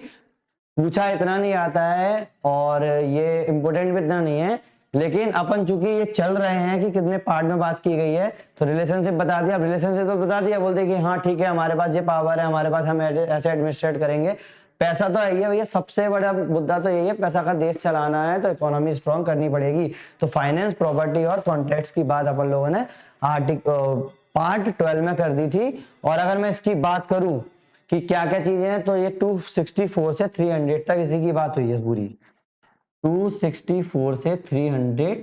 पूछा इतना नहीं आता है और ये इंपॉर्टेंट भी इतना नहीं है, लेकिन अपन चूंकि ये चल रहे हैं कि कितने पार्ट में बात की गई है, तो रिलेशनशिप बता दिया, रिलेशनशिप तो बता दिया, बोलते कि हाँ ठीक है हमारे पास ये पावर है, हमारे पास हम ऐसे एडमिनिस्ट्रेट करेंगे। पैसा तो है भैया, सबसे बड़ा मुद्दा तो यही है, पैसा का देश चलाना है तो इकोनॉमी स्ट्रॉन्ग करनी पड़ेगी। तो फाइनेंस, प्रॉपर्टी और कॉन्ट्रैक्ट्स की बात अपन लोगों ने पार्ट 12 में कर दी थी। और अगर मैं इसकी बात करूं कि क्या क्या चीजें हैं, तो ये 264 से 300 तक इसी की बात हुई है पूरी। 264 से 300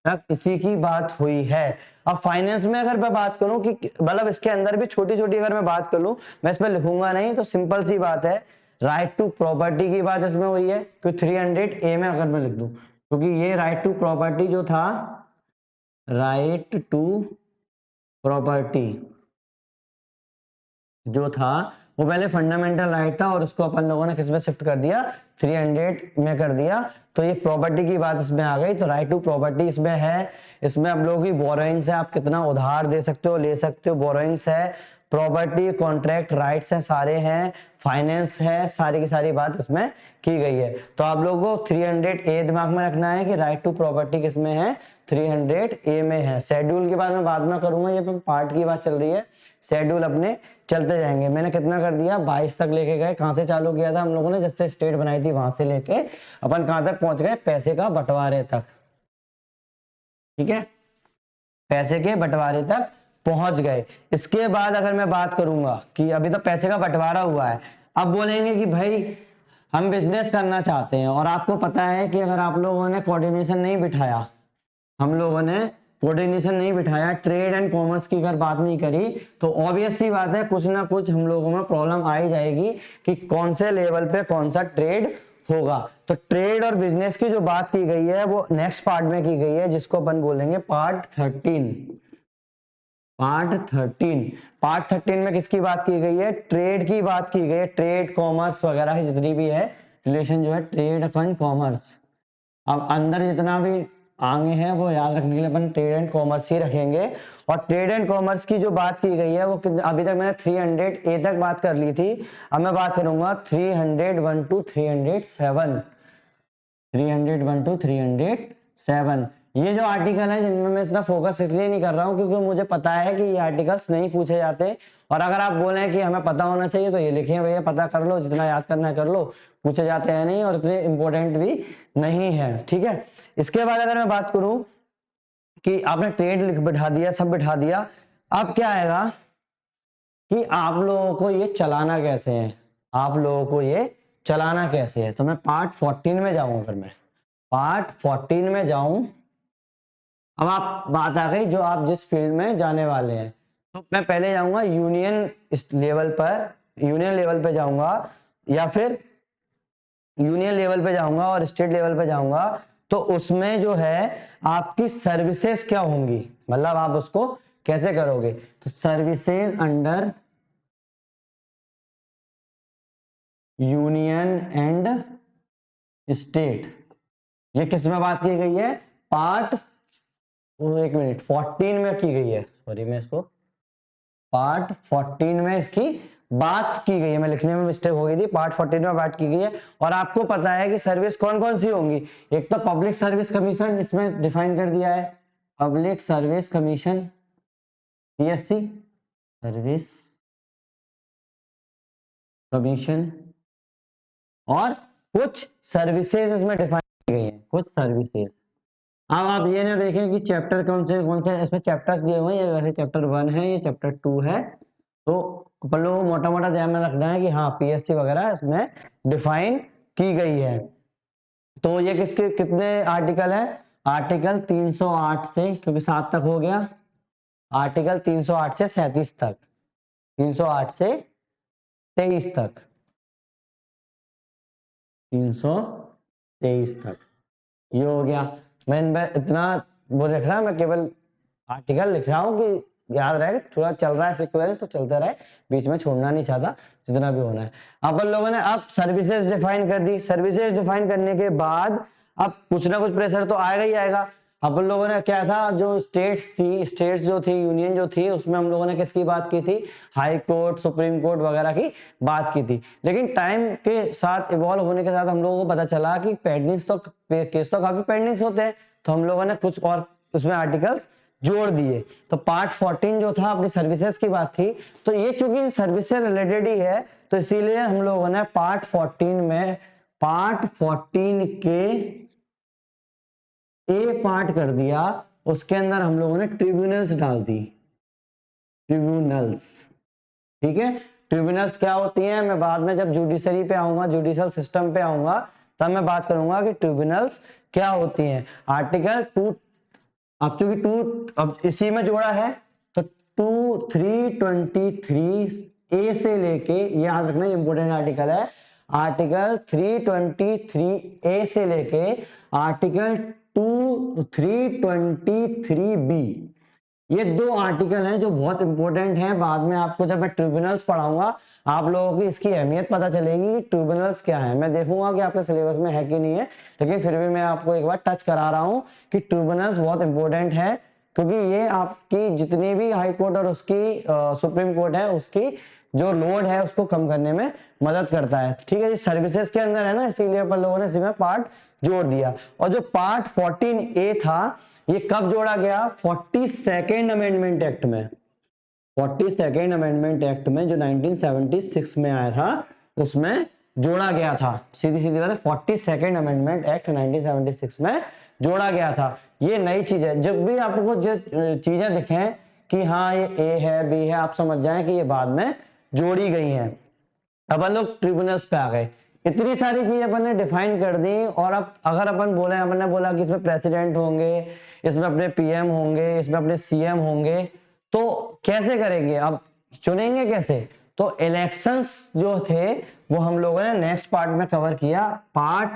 तक इसी की बात हुई है। अब फाइनेंस में अगर मैं बात करूं कि मतलब इसके अंदर भी छोटी छोटी अगर मैं बात कर लूं, मैं इसमें लिखूंगा नहीं, तो सिंपल सी बात है, राइट टू प्रॉपर्टी की बात इसमें हुई है। तो 300 ए में अगर मैं लिख दूं, क्योंकि ये राइट टू प्रॉपर्टी जो था, राइट टू प्रॉपर्टी जो था वो पहले फंडामेंटल राइट था, और उसको अपन लोगों ने किस में शिफ्ट कर दिया, 300 में कर दिया। तो ये प्रॉपर्टी की बात इसमें आ गई। तो राइट टू प्रॉपर्टी इसमें है। इसमें आप लोगों की बोरोइंग्स है, आप कितना उधार दे सकते हो, ले सकते हो, बोरोइंग्स है, प्रॉपर्टी, कॉन्ट्रैक्ट राइट्स है, सारे हैं, फाइनेंस है, सारी की सारी बात इसमें की गई है। तो आप लोगों को 300 ए दिमाग में रखना है कि राइट टू प्रॉपर्टी किसमें है, 300 ए में है। शेड्यूल के बाद में बाद में करूंगा, ये पार्ट की बात चल रही है, शेड्यूल अपने चलते जाएंगे। मैंने कितना कर दिया, 22 तक लेके गए। कहां से चालू किया था हम लोगों ने, जब से स्टेट बनाई थी वहां से लेके अपन कहां तक पहुंच गए, पैसे का बंटवारे तक। ठीक है, पैसे के बंटवारे तक पहुंच गए। इसके बाद अगर मैं बात करूंगा कि अभी तो पैसे का बंटवारा हुआ है, अब बोलेंगे कि भाई हम बिजनेस करना चाहते हैं, और आपको पता है कि अगर आप लोगों ने कोऑर्डिनेशन नहीं बिठाया, हम लोगों ने कोऑर्डिनेशन नहीं बिठाया, ट्रेड एंड कॉमर्स की अगर बात नहीं करी, तो ऑब्वियस सी बात है कुछ ना कुछ हम लोगों में प्रॉब्लम आ ही जाएगी कि कौन से लेवल पे कौन सा ट्रेड होगा। तो ट्रेड और बिजनेस की जो बात की गई है वो नेक्स्ट पार्ट में की गई है, जिसको अपन बोलेंगे पार्ट 13। पार्ट 13 में किसकी बात की गई है, ट्रेड की बात की गई है। ट्रेड, कॉमर्स वगैरह जितनी भी है रिलेशन जो है ट्रेड एंड कॉमर्स। अब अंदर जितना भी आगे है वो याद रखने के लिए अपन ट्रेड एंड कॉमर्स ही रखेंगे। और ट्रेड एंड कॉमर्स की जो बात की गई है वो अभी तक मैंने 300 ए तक बात कर ली थी। अब मैं बात करूंगा 301 टू 307। 301 टू 307 ये जो आर्टिकल है जिनमें मैं इतना फोकस इसलिए नहीं कर रहा हूं क्योंकि मुझे पता है कि ये आर्टिकल्स नहीं पूछे जाते। और अगर आप बोले कि हमें पता होना चाहिए तो ये लिखे भैया पता कर लो, जितना याद करना है कर लो, पूछे जाते हैं नहीं और इतने इंपॉर्टेंट भी नहीं है। ठीक है, इसके बाद अगर मैं बात करूं कि आपने ट्रेड लिख बिठा दिया, सब बिठा दिया, अब क्या आएगा कि आप लोगों को ये चलाना कैसे है, आप लोगों को ये चलाना कैसे है। तो मैं पार्ट 14 में जाऊं, अगर मैं पार्ट 14 में जाऊं, अब आप बात आ गई जो आप जिस फील्ड में जाने वाले हैं। तो मैं पहले जाऊंगा यूनियन लेवल पर, यूनियन लेवल पे जाऊंगा, या फिर यूनियन लेवल पे जाऊंगा और स्टेट लेवल पे जाऊंगा। तो उसमें जो है आपकी सर्विसेज क्या होंगी, मतलब आप उसको कैसे करोगे। तो services under union and state, ये किस में बात की गई है, पार्ट 14 में की गई है। सॉरी, मैं इसको पार्ट 14 में इसकी बात की गई है, मैं लिखने में मिस्टेक हो गई थी, पार्ट 14 में बात की गई है। और आपको पता है कि सर्विस कौन कौन सी होंगी, एक तो पब्लिक सर्विस कमीशन इसमें डिफाइन कर दिया है, public service commission PSC, service commission, और कुछ सर्विसेज इसमें डिफाइन की गई है, कुछ सर्विसेज। अब आप ये ना देखें कि चैप्टर कौन से इसमें चैप्टर्स दिए हुए हैं, ये वैसे चैप्टर 1 है, ये चैप्टर 2 है। तो अपन लोगों को मोटा मोटा ध्यान में रखना है कि हाँ पीएससी वगैरह इसमें डिफाइन की गई है। तो ये किसके कितने आर्टिकल है, आर्टिकल 308 से, क्योंकि 7 तक हो गया, आर्टिकल 308 से 37 तक, 308 से 23 तक, 323 तक ये हो गया। मैं इतना वो लिख रहा, मैं केवल आर्टिकल लिख रहा हूँ कि याद रहे, थोड़ा चल रहा है सीक्वेंस तो चलते रहे, बीच में छोड़ना नहीं चाहता, जितना भी होना है। अपन लोगों ने अब सर्विसेज डिफाइन कर दी, सर्विसेज डिफाइन करने के बाद अब कुछ ना कुछ प्रेशर तो आएगा ही आएगा। अपन लोगों ने क्या था, जो स्टेट्स थी, स्टेट्स जो थी, यूनियन जो थी, उसमें हम लोगों ने किसकी बात की थी, हाई कोर्ट, सुप्रीम कोर्ट वगैरह की बात की थी। लेकिन टाइम के साथ इवॉल्व होने के साथ हम लोगों को पता चला कि पेंडिंग्स तो केस तो काफी पेंडिंग्स होते हैं, तो हम लोगों ने कुछ और उसमें आर्टिकल्स जोड़ दिए। तो पार्ट 14 जो था अपनी सर्विसेज की बात थी, तो ये चूंकि सर्विस से रिलेटेड ही है, तो इसीलिए हम लोगों ने पार्ट 14 में पार्ट 14 के ए पार्ट कर दिया, उसके अंदर हम लोगों ने ट्रिब्यूनल्स डाल दी, ट्रिब्यूनल्स। ठीक है, ट्रिब्यूनल्स क्या होती हैं, मैं बाद में जब जुडिशरी पे आऊंगा, जुडिशियल सिस्टम पे आऊंगा, तब मैं बात करूंगा कि ट्रिब्यूनल्स क्या होती हैं। आर्टिकल 2, अब चूंकि 2 अब इसी में जोड़ा है तो 323 ए से लेके, याद रखना इंपोर्टेंट आर्टिकल है, आर्टिकल 323 ए से लेके आर्टिकल 323 बी, ये 2 आर्टिकल हैं जो बहुत इंपॉर्टेंट हैं। बाद में आपको जब मैं ट्रिब्यूनल्स पढ़ाऊंगा आप लोगों की इसकी अहमियत पता चलेगी कि ट्रिब्यूनल्स क्या है। मैं देखूंगा कि आपके सिलेबस में है कि नहीं है, लेकिन फिर भी मैं आपको एक बार टच करा रहा हूं कि ट्रिब्यूनल्स बहुत इंपॉर्टेंट है, क्योंकि ये आपकी जितनी भी हाई कोर्ट और उसकी सुप्रीम कोर्ट है उसकी जो लोड है उसको कम करने में मदद करता है। ठीक है जी, सर्विसेज के अंदर है ना, इसीलिए अपन लोगों ने इसमें पार्ट जोड़ दिया। और जो पार्ट 14A था ये कब जोड़ा गया, 42nd अमेंडमेंट एक्ट में, 42nd अमेंडमेंट एक्ट में जो 1976 में आया था उसमें जोड़ा गया था। सीधी सीधी बात है, 42nd अमेंडमेंट एक्ट 1976 में जोड़ा गया था। ये नई चीज है, जब भी आपको जो चीजें दिखें कि हाँ ये ए है बी है, आप समझ जाएं कि ये बाद में जोड़ी गई हैं। अब हम लोग ट्रिब्यूनल्स पे आ गए, इतनी सारी चीजें अपन ने डिफाइन कर दी। और अब अगर अपन बोले, अपन ने बोला कि इसमें प्रेसिडेंट होंगे, इसमें अपने पीएम होंगे, इसमें अपने सीएम होंगे, तो कैसे करेंगे, अब चुनेंगे कैसे। तो इलेक्शंस जो थे वो हम लोगों ने नेक्स्ट पार्ट में कवर किया, पार्ट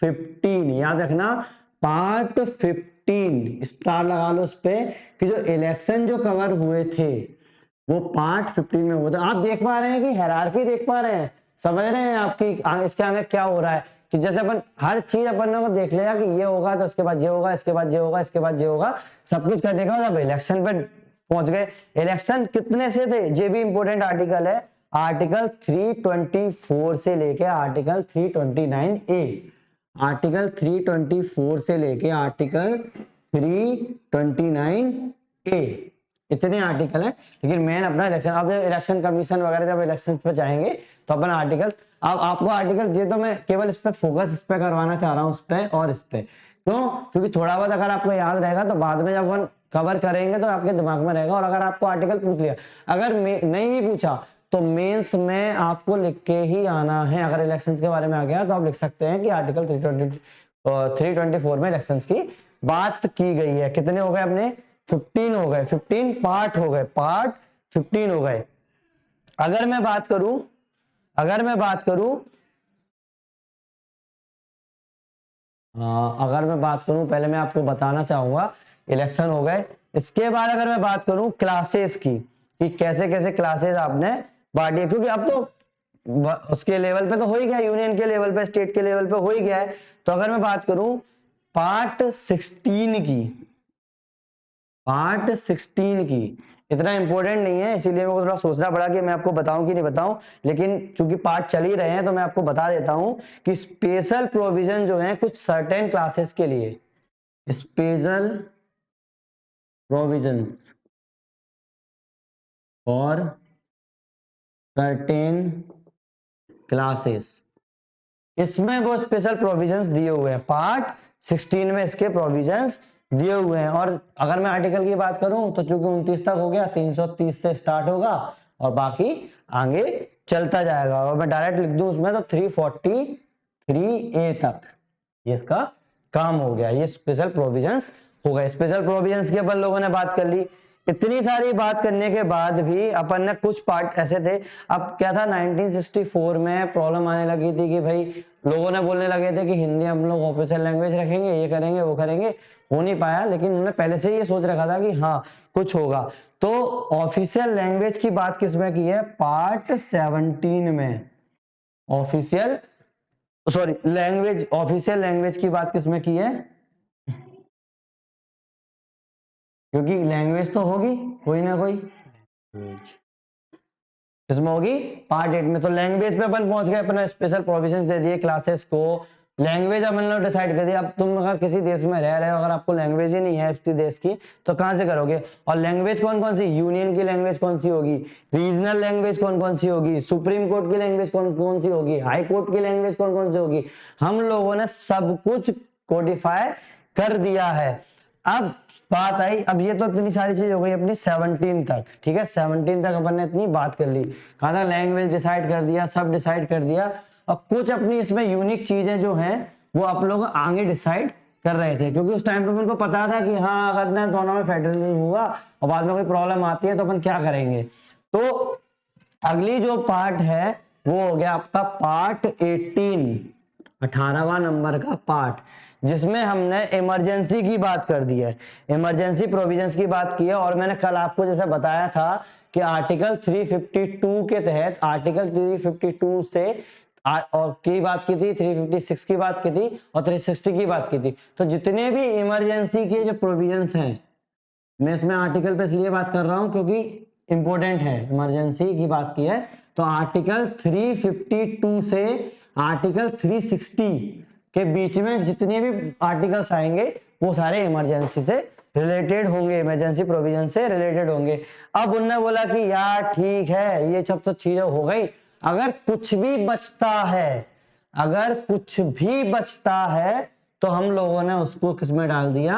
15, याद रखना पार्ट 15 स्टार लगा लो उस पे, कि जो इलेक्शन जो कवर हुए थे वो पार्ट 15 में होता है। आप देख पा रहे हैं कि हायरार्की देख पा रहे हैं, समझ रहे हैं आपकी इसके आगे क्या हो रहा है, कि जैसे अपन हर चीज अपन को देख लिया कि ये होगा तो उसके बाद ये होगा, इसके बाद ये होगा, इसके बाद ये होगा, सब कुछ करने के बाद अब इलेक्शन पे पहुंच गए। इलेक्शन कितने से थे, ये भी इंपॉर्टेंट आर्टिकल है, आर्टिकल 324 से लेके आर्टिकल 329A, आर्टिकल 324 से लेके आर्टिकल 329A, इतने आर्टिकल हैं। लेकिन मेन अपना इलेक्शन, अब जब इलेक्शन कमीशन वगैरह जब इलेक्शन पे जाएंगे तो अपन आर्टिकल, अब आपको आर्टिकल ये तो मैं केवल इस पे फोकस इस पे करवाना चाह रहा हूँ, उस पे और इस पे, क्यों, क्योंकि थोड़ा बहुत अगर आपको याद रहेगा तो बाद में जब अपन कवर करेंगे तो आपके दिमाग में रहेगा। और अगर आपको आर्टिकल पूछ लिया, अगर नहीं भी पूछा तो मेंस में आपको लिख के ही आना है। अगर इलेक्शन के बारे में आ गया तो आप लिख सकते हैं कि आर्टिकल 324 में इलेक्शन की बात की गई है। कितने हो गए अपने, 15 हो गए, 15 पार्ट हो गए, पार्ट 15 हो गए। अगर मैं बात करूं अगर मैं बात करूं पहले मैं आपको बताना चाहूंगा, इलेक्शन हो गए, इसके बाद अगर मैं बात करूं क्लासेस की, कि कैसे कैसे क्लासेस आपने बांटी है, क्योंकि अब तो उसके लेवल पे तो हो ही गया, यूनियन के लेवल पे, स्टेट के लेवल पे हो ही गया है। तो अगर मैं बात करूं पार्ट 16 की, पार्ट 16 की, इतना इंपॉर्टेंट नहीं है इसीलिए मेरे को थोड़ा सोचना पड़ा कि मैं आपको बताऊं कि नहीं बताऊं, लेकिन चूंकि पार्ट चल ही रहे हैं तो मैं आपको बता देता हूं कि स्पेशल प्रोविजन जो है कुछ सर्टेन क्लासेस के लिए, स्पेशल प्रोविजंस और सर्टेन क्लासेस, इसमें वो स्पेशल प्रोविजंस दिए हुए हैं, पार्ट 16 में इसके प्रोविजंस दिए हुए हैं। और अगर मैं आर्टिकल की बात करूं तो चूंकि 29 तक हो गया, 330 से स्टार्ट होगा और बाकी आगे चलता जाएगा। और मैं डायरेक्ट लिख दूं उसमें तो 343A तक ये इसका काम हो गया। ये स्पेशल प्रोविजंस हो गए। स्पेशल प्रोविजंस की अपन लोगों ने बात कर ली। इतनी सारी बात करने के बाद भी अपन ने कुछ पार्ट ऐसे थे, अब क्या था 1964 में प्रॉब्लम आने लगी थी कि भाई लोगों ने बोलने लगे थे कि हिंदी हम लोग ऑफिशियल लैंग्वेज रखेंगे, ये करेंगे वो करेंगे, हो नहीं पाया। लेकिन उन्होंने पहले से ये सोच रखा था कि हाँ कुछ होगा। तो ऑफिशियल लैंग्वेज की बात किसमें की है, पार्ट 17 में। Official sorry language, official language की बात किसमें की है, क्योंकि लैंग्वेज तो होगी कोई ना कोई, इसमें होगी पार्ट 8 में। तो लैंग्वेज पे अपन पहुंच गए, अपने स्पेशल प्रोविजंस दे दिए क्लासेस को, लैंग्वेज अपन लोग डिसाइड कर दिया। अब तुम अगर किसी देश में रह रहे हो, अगर आपको लैंग्वेज ही नहीं है उसकी देश की, तो कहां से करोगे? और लैंग्वेज कौन कौन सी, यूनियन की लैंग्वेज कौन सी होगी, रीजनल लैंग्वेज कौन कौन सी होगी, सुप्रीम कोर्ट की लैंग्वेज कौन कौन सी होगी, हाई कोर्ट की लैंग्वेज कौन कौन सी होगी, हम लोगों ने सब कुछ कोडिफाई कर दिया है। अब बात आई, अब ये तो इतनी सारी चीज हो गई अपनी 17 तक, ठीक है, 17 तक अपन ने इतनी बात कर ली, कहा था लैंग्वेज डिसाइड कर दिया, सब डिसाइड कर दिया। और कुछ अपनी इसमें यूनिक चीजें जो हैं वो आप लोग आगे डिसाइड कर रहे थे, क्योंकि उस टाइम पे उनको पता था कि हाँ अगर ना दोनों में फेडरलिज्म हुआ और बाद में कोई प्रॉब्लम आती है तो अपन क्या करेंगे। तो अगली जो पार्ट है वो हो गया आपका पार्ट 18, 18वां नंबर का पार्ट, जिसमें हमने इमरजेंसी की बात कर दी है, इमरजेंसी प्रोविजंस की बात की है। और मैंने कल आपको जैसे बताया था कि आर्टिकल 352 के तहत, आर्टिकल 352 से और की बात की थी, 356 की बात की थी और 360 की बात की थी। तो जितने भी इमरजेंसी के जो प्रोविजंस हैं, मैं इसमें आर्टिकल पे इसलिए बात कर रहा हूं क्योंकि इंपॉर्टेंट है, इमरजेंसी की बात की है। तो आर्टिकल 352 से आर्टिकल 360 के बीच में जितने भी आर्टिकल्स आएंगे वो सारे इमरजेंसी से रिलेटेड होंगे, इमरजेंसी प्रोविजन से रिलेटेड होंगे। अब उन्होंने बोला कि यार ठीक है ये सब तो चीजें हो गई, अगर कुछ भी बचता है, अगर कुछ भी बचता है तो हम लोगों ने उसको किसमें डाल दिया,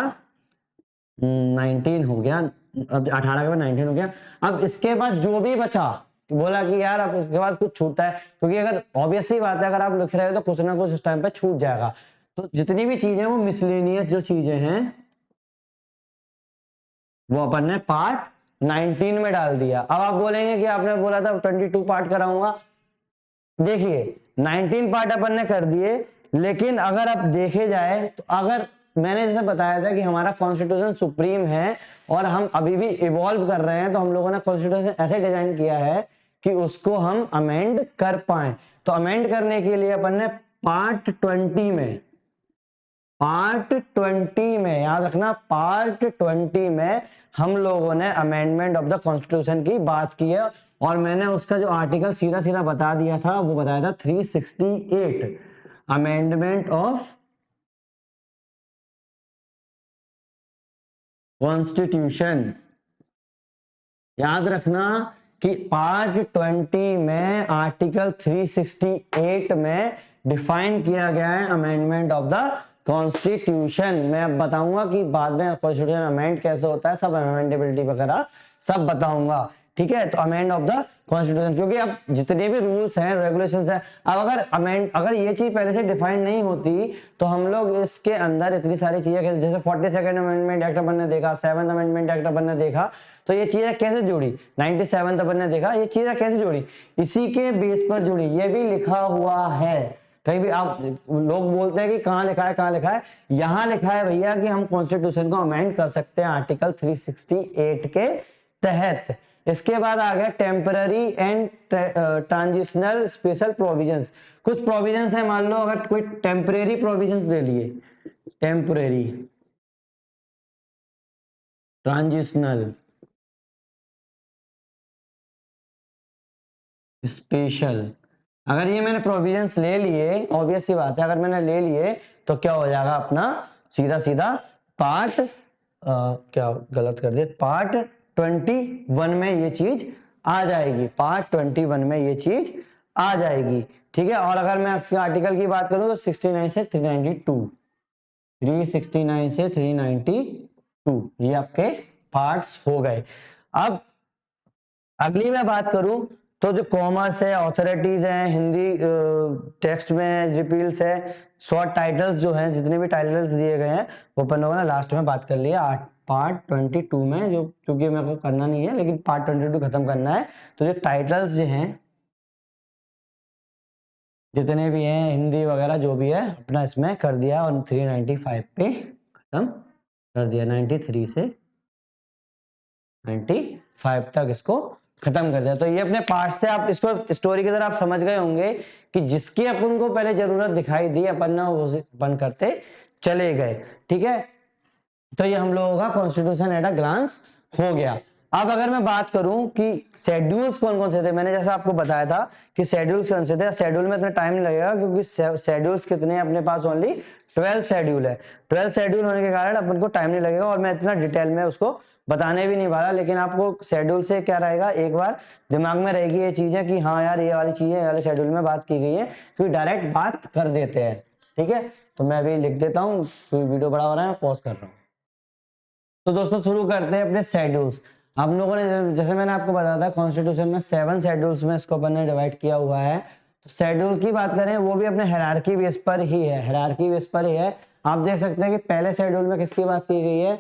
19 हो गया, अब 18 के बाद 19 हो गया। अब इसके बाद जो भी बचा, बोला कि यार अब इसके बाद कुछ छूटता है, क्योंकि अगर ऑब्वियस ही बात है अगर आप लिख रहे हो तो कुछ ना कुछ उस टाइम पे छूट जाएगा। तो जितनी भी चीजें वो मिसलेनियस जो चीजें हैं वो अपन ने पार्ट 19 में डाल दिया। अब आप बोलेंगे कि आपने बोला था 22 पार्ट कराऊंगा, देखिए 19 पार्ट अपन ने कर दिए, लेकिन अगर आप देखे जाए तो अगर मैंने जैसे बताया था कि हमारा कॉन्स्टिट्यूशन सुप्रीम है और हम अभी भी इवॉल्व कर रहे हैं, तो हम लोगों ने कॉन्स्टिट्यूशन ऐसे डिजाइन किया है कि उसको हम अमेंड कर पाए। तो अमेंड करने के लिए अपन ने पार्ट 20 में, पार्ट 20 में याद रखना, पार्ट 20 में हम लोगों ने अमेंडमेंट ऑफ द कॉन्स्टिट्यूशन की बात की है। और मैंने उसका जो आर्टिकल सीधा सीधा बता दिया था, वो बताया था 368, अमेंडमेंट ऑफ कॉन्स्टिट्यूशन। याद रखना कि पार्ट 20 में आर्टिकल 368 में डिफाइन किया गया है अमेंडमेंट ऑफ द कॉन्स्टिट्यूशन। मैं अब बताऊंगा कि बाद में कॉन्स्टिट्यूशन अमेंड कैसे होता है, सब अमेंडेबिलिटी वगैरह सब बताऊंगा, ठीक है। तो अमेंड ऑफ द कॉन्स्टिट्यूशन, क्योंकि अब जितने भी रूल्स हैं रेगुलेशंस हैं, अब अगर ये चीज पहले से डिफाइन नहीं होती तो हम लोग इसके अंदर इतनी सारी चीजें, जैसे 42nd अमेंडमेंट एक्ट अपन ने देखा, 7th अमेंडमेंट एक्ट अपन ने देखा, तो ये चीजें कैसे जुड़ी, 97th अपन ने देखा, ये चीजें कैसे जुड़ी, इसी के बेस पर जुड़ी। ये भी लिखा हुआ है कहीं भी, आप लोग बोलते हैं कि कहाँ लिखा है, कहाँ लिखा है, यहाँ लिखा है भैया कि हम कॉन्स्टिट्यूशन को अमेंड कर सकते हैं आर्टिकल 368 के तहत। इसके बाद आ गया temporary and transitional special provisions. कुछ प्रोविजंस है, मान लो अगर कोई टेम्परेरी प्रोविजंस ले लिए, टेम्परेरी, ट्रांजिशनल, स्पेशल, अगर ये मैंने प्रोविजंस ले लिए, ऑब्वियस सी बात है अगर मैंने ले लिए तो क्या हो जाएगा अपना, सीधा सीधा पार्ट क्या गलत कर दिया, पार्ट 21 में ये चीज आ जाएगी, पार्ट 21 में ये चीज आ जाएगी, ठीक है। और अगर मैं इसके आर्टिकल की बात करूं तो 69 से 392, 369 से 392 ये आपके पार्ट्स हो गए। अब अगली मैं बात करूं तो जो कॉमर्स है, ऑथोरिटीज है, हिंदी टेक्स्ट में रिपील्स है, शॉर्ट टाइटल्स जो हैं, जितने भी टाइटल्स दिए गए हैं वो अपन लोगों ने लास्ट में बात कर लिया पार्ट 22 में, जो क्योंकि मेरे को करना नहीं है लेकिन पार्ट 22 खत्म करना है। तो जो टाइटल्स जो हैं जितने भी हैं हिंदी वगैरह जो भी है अपना इसमें कर दिया और 395 पे खत्म कर दिया, 93 से 95 तक इसको खत्म कर दिया। तो ये अपने पार्ट से आप इसको स्टोरी की तरह आप समझ गए होंगे कि जिसकी अपन को पहले जरूरत दिखाई दी अपन ना वो अपन करते चले गए, ठीक है। तो ये हम लोगों का कॉन्स्टिट्यूशन एट अ ग्लांस हो गया। अब अगर मैं बात करूं कि शेड्यूल्स कौन कौन से थे, मैंने जैसा आपको बताया था कि शेड्यूल्स कौन से थे। शेड्यूल में इतना टाइम नहीं लगेगा क्योंकि शेड्यूल्स कितने हैं अपने पास, ओनली 12 शेड्यूल है। 12 शेड्यूल होने के कारण अपन को टाइम नहीं लगेगा और मैं इतना डिटेल में उसको बताने भी नहीं वाला, लेकिन आपको शेड्यूल से क्या रहेगा, एक बार दिमाग में रहेगी ये चीजें कि हाँ यार ये वाली चीजें वाले शेड्यूल में बात की गई है, क्योंकि डायरेक्ट बात कर देते हैं। ठीक है, तो मैं अभी लिख देता हूँ, वीडियो बड़ा हो रहा है, पॉज कर रहा हूँ। तो दोस्तों शुरू करते हैं अपने शेड्यूल्स। हम लोगों ने, जैसे मैंने आपको बताया था, कॉन्स्टिट्यूशन में 7 शेड्यूल्स में इसको अपन ने डिवाइड किया हुआ है। तो शेड्यूल की बात करें वो भी अपने हायरार्की बेस पर ही है, हायरार्की बेस पर ही है। आप देख सकते हैं कि पहले शेड्यूल में किसकी बात की गई है,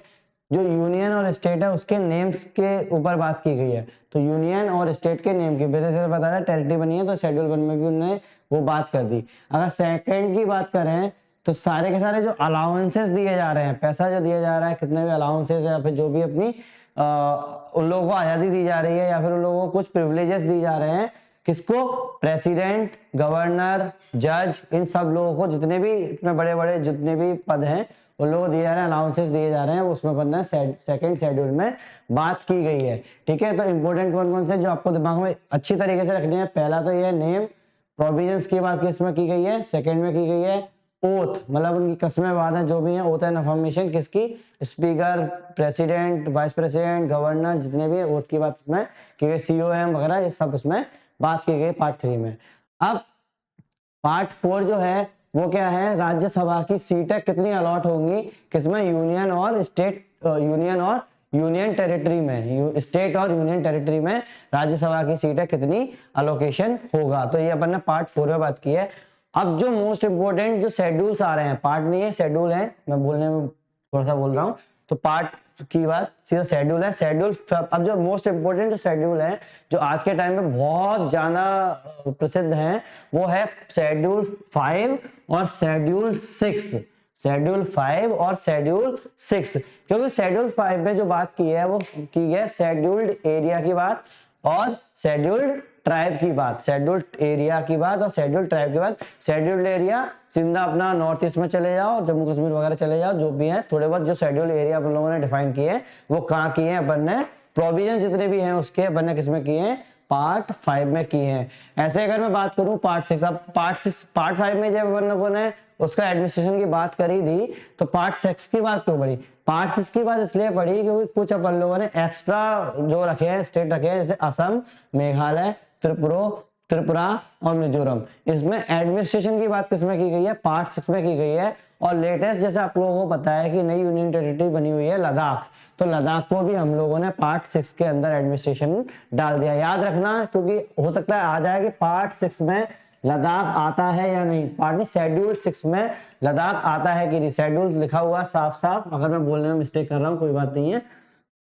जो यूनियन और स्टेट है उसके नेम्स के ऊपर बात की गई है। तो यूनियन और स्टेट के नेम की, मैंने जैसे बताया टेरिटरी बनी है तो शेड्यूल 1 में भी उन्होंने वो बात कर दी। अगर सेकंड की बात करें तो सारे के सारे जो अलाउंसेस दिए जा रहे हैं, पैसा जो दिया जा रहा है, कितने भी अलाउंसेस या फिर जो भी अपनी उन लोगों को आज़ादी दी जा रही है या फिर उन लोगों को कुछ प्रिविलेजेस दी जा रहे हैं, किसको, प्रेसिडेंट, गवर्नर, जज, इन सब लोगों को, जितने भी इतने बड़े बड़े जितने भी पद हैं उन लोगों को दिए जा रहे हैं, अलाउंसेस दिए जा रहे हैं, उसमें बनना सेकंड शेड्यूल में बात की गई है। ठीक है, तो इंपॉर्टेंट कौन कौन से जो आपको दिमाग में अच्छी तरीके से रखनी है, पहला तो ये नेम प्रोविजंस की बात किसमें की गई है, सेकंड में की गई है ओथ, मतलब उनकी कस्में वादा जो भी है, ओथ एंड अफर्मेशन किसकी, speaker, president, vice president, governor, जितने भी ओथ की बात इसमें की गई, सीओएम वगैरह, ये सब इसमें बात की गई पार्ट 3 में। अब पार्ट 4 जो है वो क्या है, राज्यसभा की सीटें कितनी अलॉट होंगी, किसमें, यूनियन और स्टेट, यूनियन और यूनियन टेरिटरी में, स्टेट और यूनियन टेरिटरी में राज्यसभा की सीटें कितनी अलोकेशन होगा। तो ये अपन ने पार्ट 4 में बात की है। अब जो मोस्ट इंपोर्टेंट जो शेड्यूल्स आ रहे हैं, पार्ट नहीं है शेड्यूल है, मैं बोलने में थोड़ा सा बोल रहा हूँ, तो पार्ट की बात सीधा शेड्यूल है। शेड्यूल, अब जो मोस्ट इंपोर्टेंट जो शेड्यूल है जो आज के टाइम में बहुत ज्यादा प्रसिद्ध है, वो है शेड्यूल 5 और शेड्यूल 6। शेड्यूल 5 और शेड्यूल 6, क्योंकि शेड्यूल 5 में जो बात की है वो की है शेड्यूल्ड एरिया की बात और शेड्यूल्ड ट्राइब की बात, शेड्यूल्ड एरिया की बात और शेड्यूल्ड ट्राइब की बात। शेड्यूल्ड एरिया सीधा अपना नॉर्थ ईस्ट में चले जाओ, जम्मू कश्मीर वगैरह चले जाओ, जो भी है थोड़े बहुत जो शेड्यूल्ड एरिया अपन लोगों ने डिफाइन किए हैं वो कहाँ किए हैं अपन ने, प्रोविजन जितने भी हैं उसके अपन ने किसमें किए हैं, पार्ट 5 में किए हैं। ऐसे अगर मैं बात करूं पार्ट 6, अब पार्ट 5 में जब अपन लोगों ने उसका एडमिनिस्ट्रेशन की बात करी थी तो पार्ट 6 की बात क्यों पड़ी, पार्ट 6 की बात इसलिए पड़ी क्योंकि कुछ अपन लोगों ने एक्स्ट्रा जो रखे हैं, स्टेट रखे हैं, जैसे असम, मेघालय, त्रिपुरा और मिजोरम, इसमें एडमिनिस्ट्रेशन की बात किसमें की गई है, पार्ट 6 में की गई है। और लेटेस्ट जैसे आप लोगों को पता है कि नई यूनियन टेरिटरी बनी हुई है लद्दाख, तो लद्दाख को भी हम लोगों ने पार्ट 6 के अंदर एडमिनिस्ट्रेशन डाल दिया। याद रखना, क्योंकि हो सकता है आ जाए कि पार्ट 6 में लद्दाख आता है या नहीं, पार्ट नहीं शेड्यूल 6 में लद्दाख आता है कि नहीं, शेड्यूल लिखा हुआ साफ साफ, अगर मैं बोलने में मिस्टेक कर रहा हूँ कोई बात नहीं है,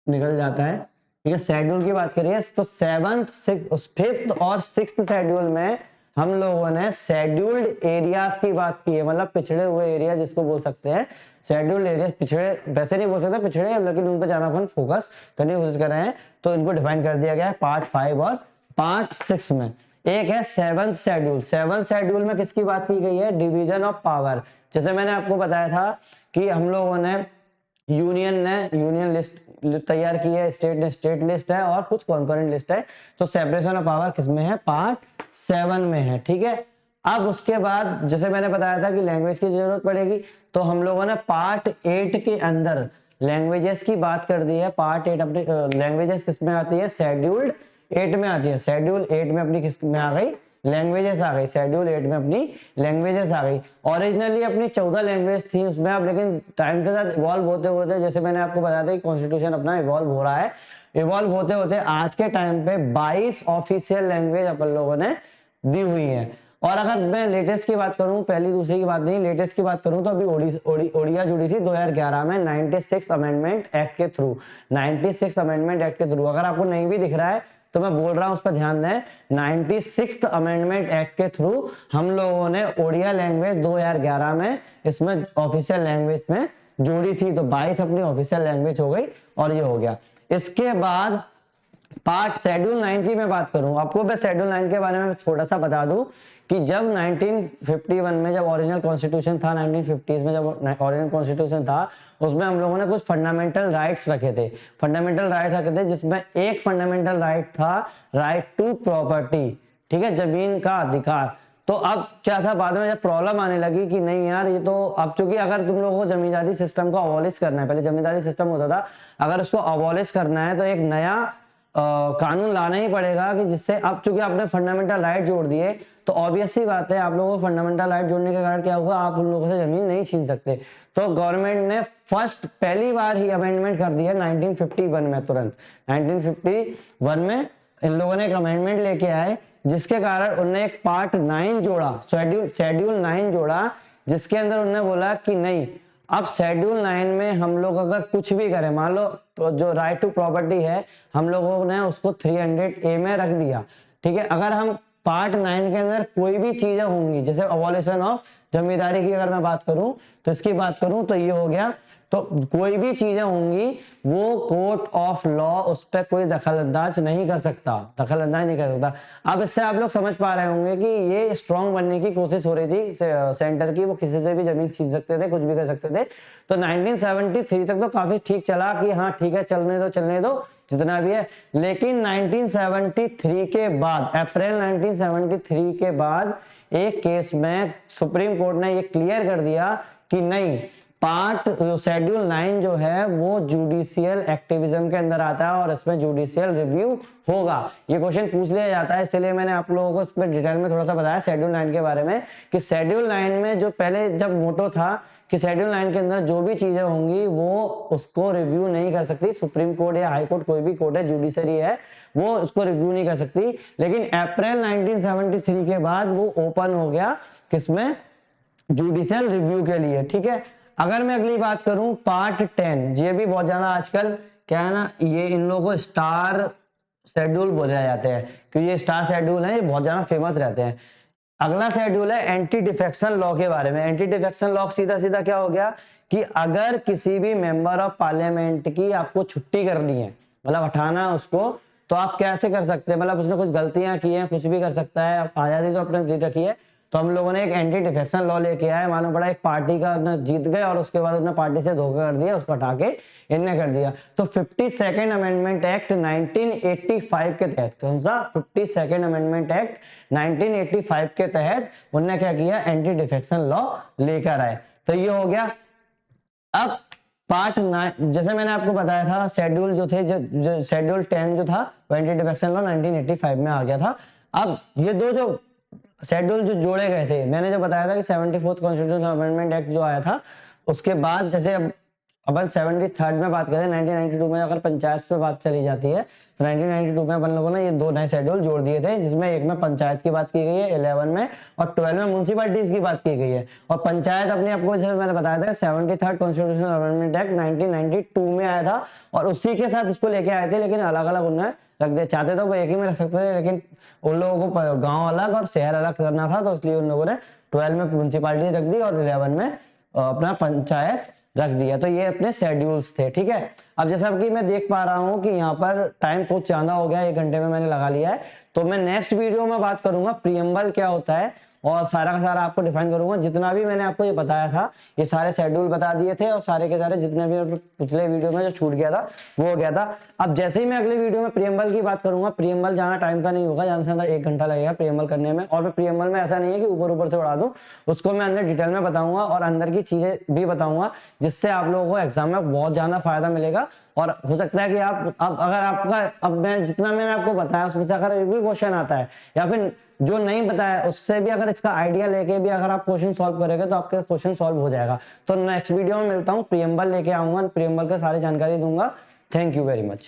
निकल जाता है। ठीक है, शेड्यूल की बात करिए तो 7th, 5th और 6th शेड्यूल में हम लोगों ने शेड्यूल्ड एरियाज की बात की है, मतलब पिछड़े हुए एरिया जिसको बोल सकते हैं, शेड्यूल्ड एरिया, पिछड़े वैसे नहीं बोल सकते पिछड़े, लेकिन उन पर ज्यादा अपन फोकस करने की कोशिश कर रहे हैं, तो इनको डिफाइन कर दिया गया है पार्ट 5 और पार्ट 6 में। एक है 7th शेड्यूल, 7th शेड्यूल में किसकी बात की गई है, डिवीजन ऑफ पावर। जैसे मैंने आपको बताया था कि हम लोगों ने यूनियन ने यूनियन लिस्ट तैयार की है, स्टेट ने स्टेट लिस्ट है और कुछ कॉन्करेंट लिस्ट है, तो सेपरेशन ऑफ पावर किसमें है, पार्ट 7 में है। ठीक है, अब उसके बाद जैसे मैंने बताया था कि लैंग्वेज की जरूरत पड़ेगी, तो हम लोगों ने पार्ट 8 के अंदर लैंग्वेजेस की बात कर दी है। पार्ट 8 अपनी लैंग्वेजेस किसमें आती है, शेड्यूल्ड 8 में आती है, शेड्यूल 8 में अपनी किस में आ गई, लैंग्वेजेस आ गई, शेड्यूल 8 में अपनी लैंग्वेजेस आ गई। ओरिजिनली अपनी 14 लैंग्वेज थी उसमें, अब लेकिन टाइम के साथ इवॉल्व होते होते, जैसे मैंने आपको बताया था कि कॉन्स्टिट्यूशन अपना इवॉल्व हो रहा है, इवॉल्व होते होते आज के टाइम पे 22 ऑफिशियल लैंग्वेज अपन लोगों ने दी हुई है। और अगर मैं लेटेस्ट की बात करूं, पहली दूसरी की बात नहीं, लेटेस्ट की बात करूं तो अभी ओडिया जुड़ी थी 2011 में 96 अमेंडमेंट एक्ट के थ्रू, 96 अमेंडमेंट एक्ट के थ्रू। अगर आपको नहीं भी दिख रहा है तो मैं बोल रहा हूं, उस पर ध्यान दें, 96th अमेंडमेंट एक्ट के थ्रू हम लोगों ने ओडिया लैंग्वेज 2011 में इसमें ऑफिशियल लैंग्वेज में जोड़ी थी, तो 22 अपनी ऑफिशियल लैंग्वेज हो गई और ये हो गया। इसके बाद पार्ट शेड्यूल 9 की मैं बात करूं, आपको मैं शेड्यूल 9 के बारे में थोड़ा सा बता दूं कि जब 1951 में जब ओरिजिनल कॉन्स्टिट्यूशन था, 1950s में जब ओरिजिनल कॉन्स्टिट्यूशन था, उसमें हम लोगों ने कुछ फंडामेंटल राइट्स रखे थे। फंडामेंटल राइट्स रखे थे जिसमें एक फंडामेंटल राइट था राइट टू प्रॉपर्टी, ठीक है, जमीन का अधिकार। तो अब क्या था, बाद में जब प्रॉब्लम आने लगी कि नहीं यार ये तो अब चूंकि अगर तुम लोगों को जमींदारी सिस्टम को अबॉलिश करना है, पहले जमींदारी सिस्टम होता था, अगर उसको अबॉलिश करना है तो एक नया कानून लाना ही पड़ेगा कि जिससे अब चूंकि आपने फंडामेंटल राइट जोड़ दिए तो ऑब्वियस सी बात है आप लोगों को फंडामेंटल राइट जोड़ने के कारण क्या होगा, आप उन लोगों से जमीन नहीं छीन सकते। तो गवर्नमेंट ने पहली बार ही अमेंडमेंट कर दिया 1951 में, तुरंत 1951 में इन लोगों ने एक अमेंडमेंट लेके आए जिसके कारण उन्होंने एक पार्ट 9 जोड़ा, शेड्यूल 9 जोड़ा, जिसके अंदर उन्होंने बोला कि नहीं अब शेड्यूल 9 में हम लोग अगर कुछ भी करें, मान लो तो जो राइट टू प्रॉपर्टी है हम लोगों ने उसको 300A में रख दिया, ठीक है। अगर हम पार्ट 9 के अंदर कोई भी चीजें होंगी, जैसे अबॉलिशन ऑफ जमींदारी की अगर मैं बात करूं तो इसकी बात करूं तो ये हो गया, तो कोई भी चीजें होंगी वो कोर्ट ऑफ लॉ उस पर कोई दखलंदाज नहीं कर सकता, दखलंदाज नहीं कर सकता। अब इससे आप लोग समझ पा रहे होंगे कि ये स्ट्रांग बनने की कोशिश हो रही थी सेंटर की, वो किसी से भी जमीन छीन सकते थे, कुछ भी कर सकते थे। तो 1973 तक तो काफी ठीक चला कि हाँ ठीक है चलने दो जितना भी है, लेकिन 1973 के बाद, अप्रैल 1973 के बाद एक केस में सुप्रीम कोर्ट ने ये क्लियर कर दिया कि नहीं, पार्ट शेड्यूल 9 जो है वो जुडिशियल एक्टिविज्म के अंदर आता है और इसमें जुडिशियल रिव्यू होगा। ये क्वेश्चन पूछ लिया जाता है, इसलिए मैंने आप लोगों को इसमें डिटेल में थोड़ा सा बताया शेड्यूल 9 के बारे में कि शेड्यूल 9 में जो पहले जब मोटो था कि शेड्यूल 9 के अंदर जो भी चीजें होंगी वो उसको रिव्यू नहीं कर सकती सुप्रीम कोर्ट या हाई कोर्ट, कोई भी कोर्ट है, जुडिशरी है, वो उसको रिव्यू नहीं कर सकती। लेकिन अप्रैल 1973 के बाद वो ओपन हो गया किसमें, जुडिशियल रिव्यू के लिए, ठीक है। अगर मैं अगली बात करूं पार्ट 10, ये भी बहुत ज्यादा आजकल क्या है ना, ये इन लोगों को स्टार शेड्यूल बोले जाते हैं क्योंकि ये स्टार शेड्यूल है, ये बहुत ज्यादा फेमस रहते हैं। अगला शेड्यूल है एंटी डिफेक्शन लॉ के बारे में। एंटी डिफेक्शन लॉ सीधा सीधा क्या हो गया कि अगर किसी भी मेंबर ऑफ पार्लियामेंट की आपको छुट्टी करनी है, मतलब हटाना है उसको, तो आप कैसे कर सकते हैं, मतलब उसने कुछ गलतियां की हैं, कुछ भी कर सकता है, आजादी तो अपने दे रखी है। तो हम लोगों ने एक एंटी डिफेक्शन लॉ लेके आए, मालूम पड़ा एक पार्टी का जीत गए और उसके बाद उसने पार्टी से धोखा कर दिया, उसको हटा के इनने कर दिया। तो 52nd अमेंडमेंट एक्ट 1985 के तहत, कौन सा 52nd अमेंडमेंट एक्ट 1985 के तहत उन्होंने क्या किया, एंटी डिफेक्शन लॉ लेकर आए। तो ये हो गया। अब पार्ट 9 जैसे मैंने आपको बताया था, शेड्यूल जो थे जो शेड्यूल 10 जो था वो एंटी डिफेक्शन लॉ 1985 में आ गया था। अब ये दो जो शेड्यूल जो जोड़े गए थे, मैंने जो बताया था कि 74th कॉन्स्टिट्यूशनल अमेंडमेंट एक्ट जो आया था उसके बाद, जैसे अपन 73rd में बात करें, 1992 में अगर पंचायत पे बात चली जाती है तो 1992 में अपन लोगों ने ये दो नए शेड्यूल जोड़ दिए थे, जिसमें एक में पंचायत की बात की गई है 11 में, और 12 में म्यूनसिपैलिटीज की बात की गई है। और पंचायत अपने आपको जैसे मैंने बताया था 73rd कॉन्स्टिट्यूशनल अमेंडमेंट एक्ट 1992 में आया था और उसी के साथ इसको लेके आए थे, लेकिन अलग अलग उन्होंने रख दिया। चाहते तो वो एक ही में रख सकते थे, लेकिन उन लोगों को गांव अलग और शहर अलग करना था, तो इसलिए उन लोगों ने 12 में म्यूनसिपैलिटी रख दी और 11 में अपना पंचायत रख दिया। तो ये अपने शेड्यूल्स थे, ठीक है। अब जैसा कि मैं देख पा रहा हूं कि यहाँ पर टाइम कुछ ज्यादा हो गया, 1 घंटे में मैंने लगा लिया है, तो मैं नेक्स्ट वीडियो में बात करूंगा प्रीएम्बल क्या होता है और सारा का सारा आपको डिफाइन करूंगा। जितना भी मैंने आपको ये बताया था, ये सारे शेड्यूल बता दिए थे और सारे के सारे जितने भी पिछले वीडियो में जो छूट गया था वो हो गया था। अब जैसे ही मैं अगले वीडियो में प्रीएम्बल की बात करूंगा, प्रीएम्बल ज्यादा टाइम का नहीं होगा, ज्यादा से ज्यादा 1 घंटा लगेगा प्रीएम्बल करने में। और मैं प्रीएम्बल में ऐसा नहीं है कि ऊपर ऊपर से उड़ा दूं, उसको मैं अंदर डिटेल में बताऊंगा और अंदर की चीजें भी बताऊंगा, जिससे आप लोगों को एग्जाम में बहुत ज्यादा फायदा मिलेगा। और हो सकता है कि आप अब अगर आपका अब मैं जितना मैंने आपको बताया उसमें से अगर एक भी क्वेश्चन आता है या फिर जो नहीं बताया उससे भी अगर इसका आइडिया लेके भी अगर आप क्वेश्चन सॉल्व करेंगे तो आपका क्वेश्चन सॉल्व हो जाएगा। तो नेक्स्ट वीडियो में मिलता हूँ, प्रीएम्बल लेके आऊंगा, प्रीएम्बल का सारी जानकारी दूंगा। Thank you very much.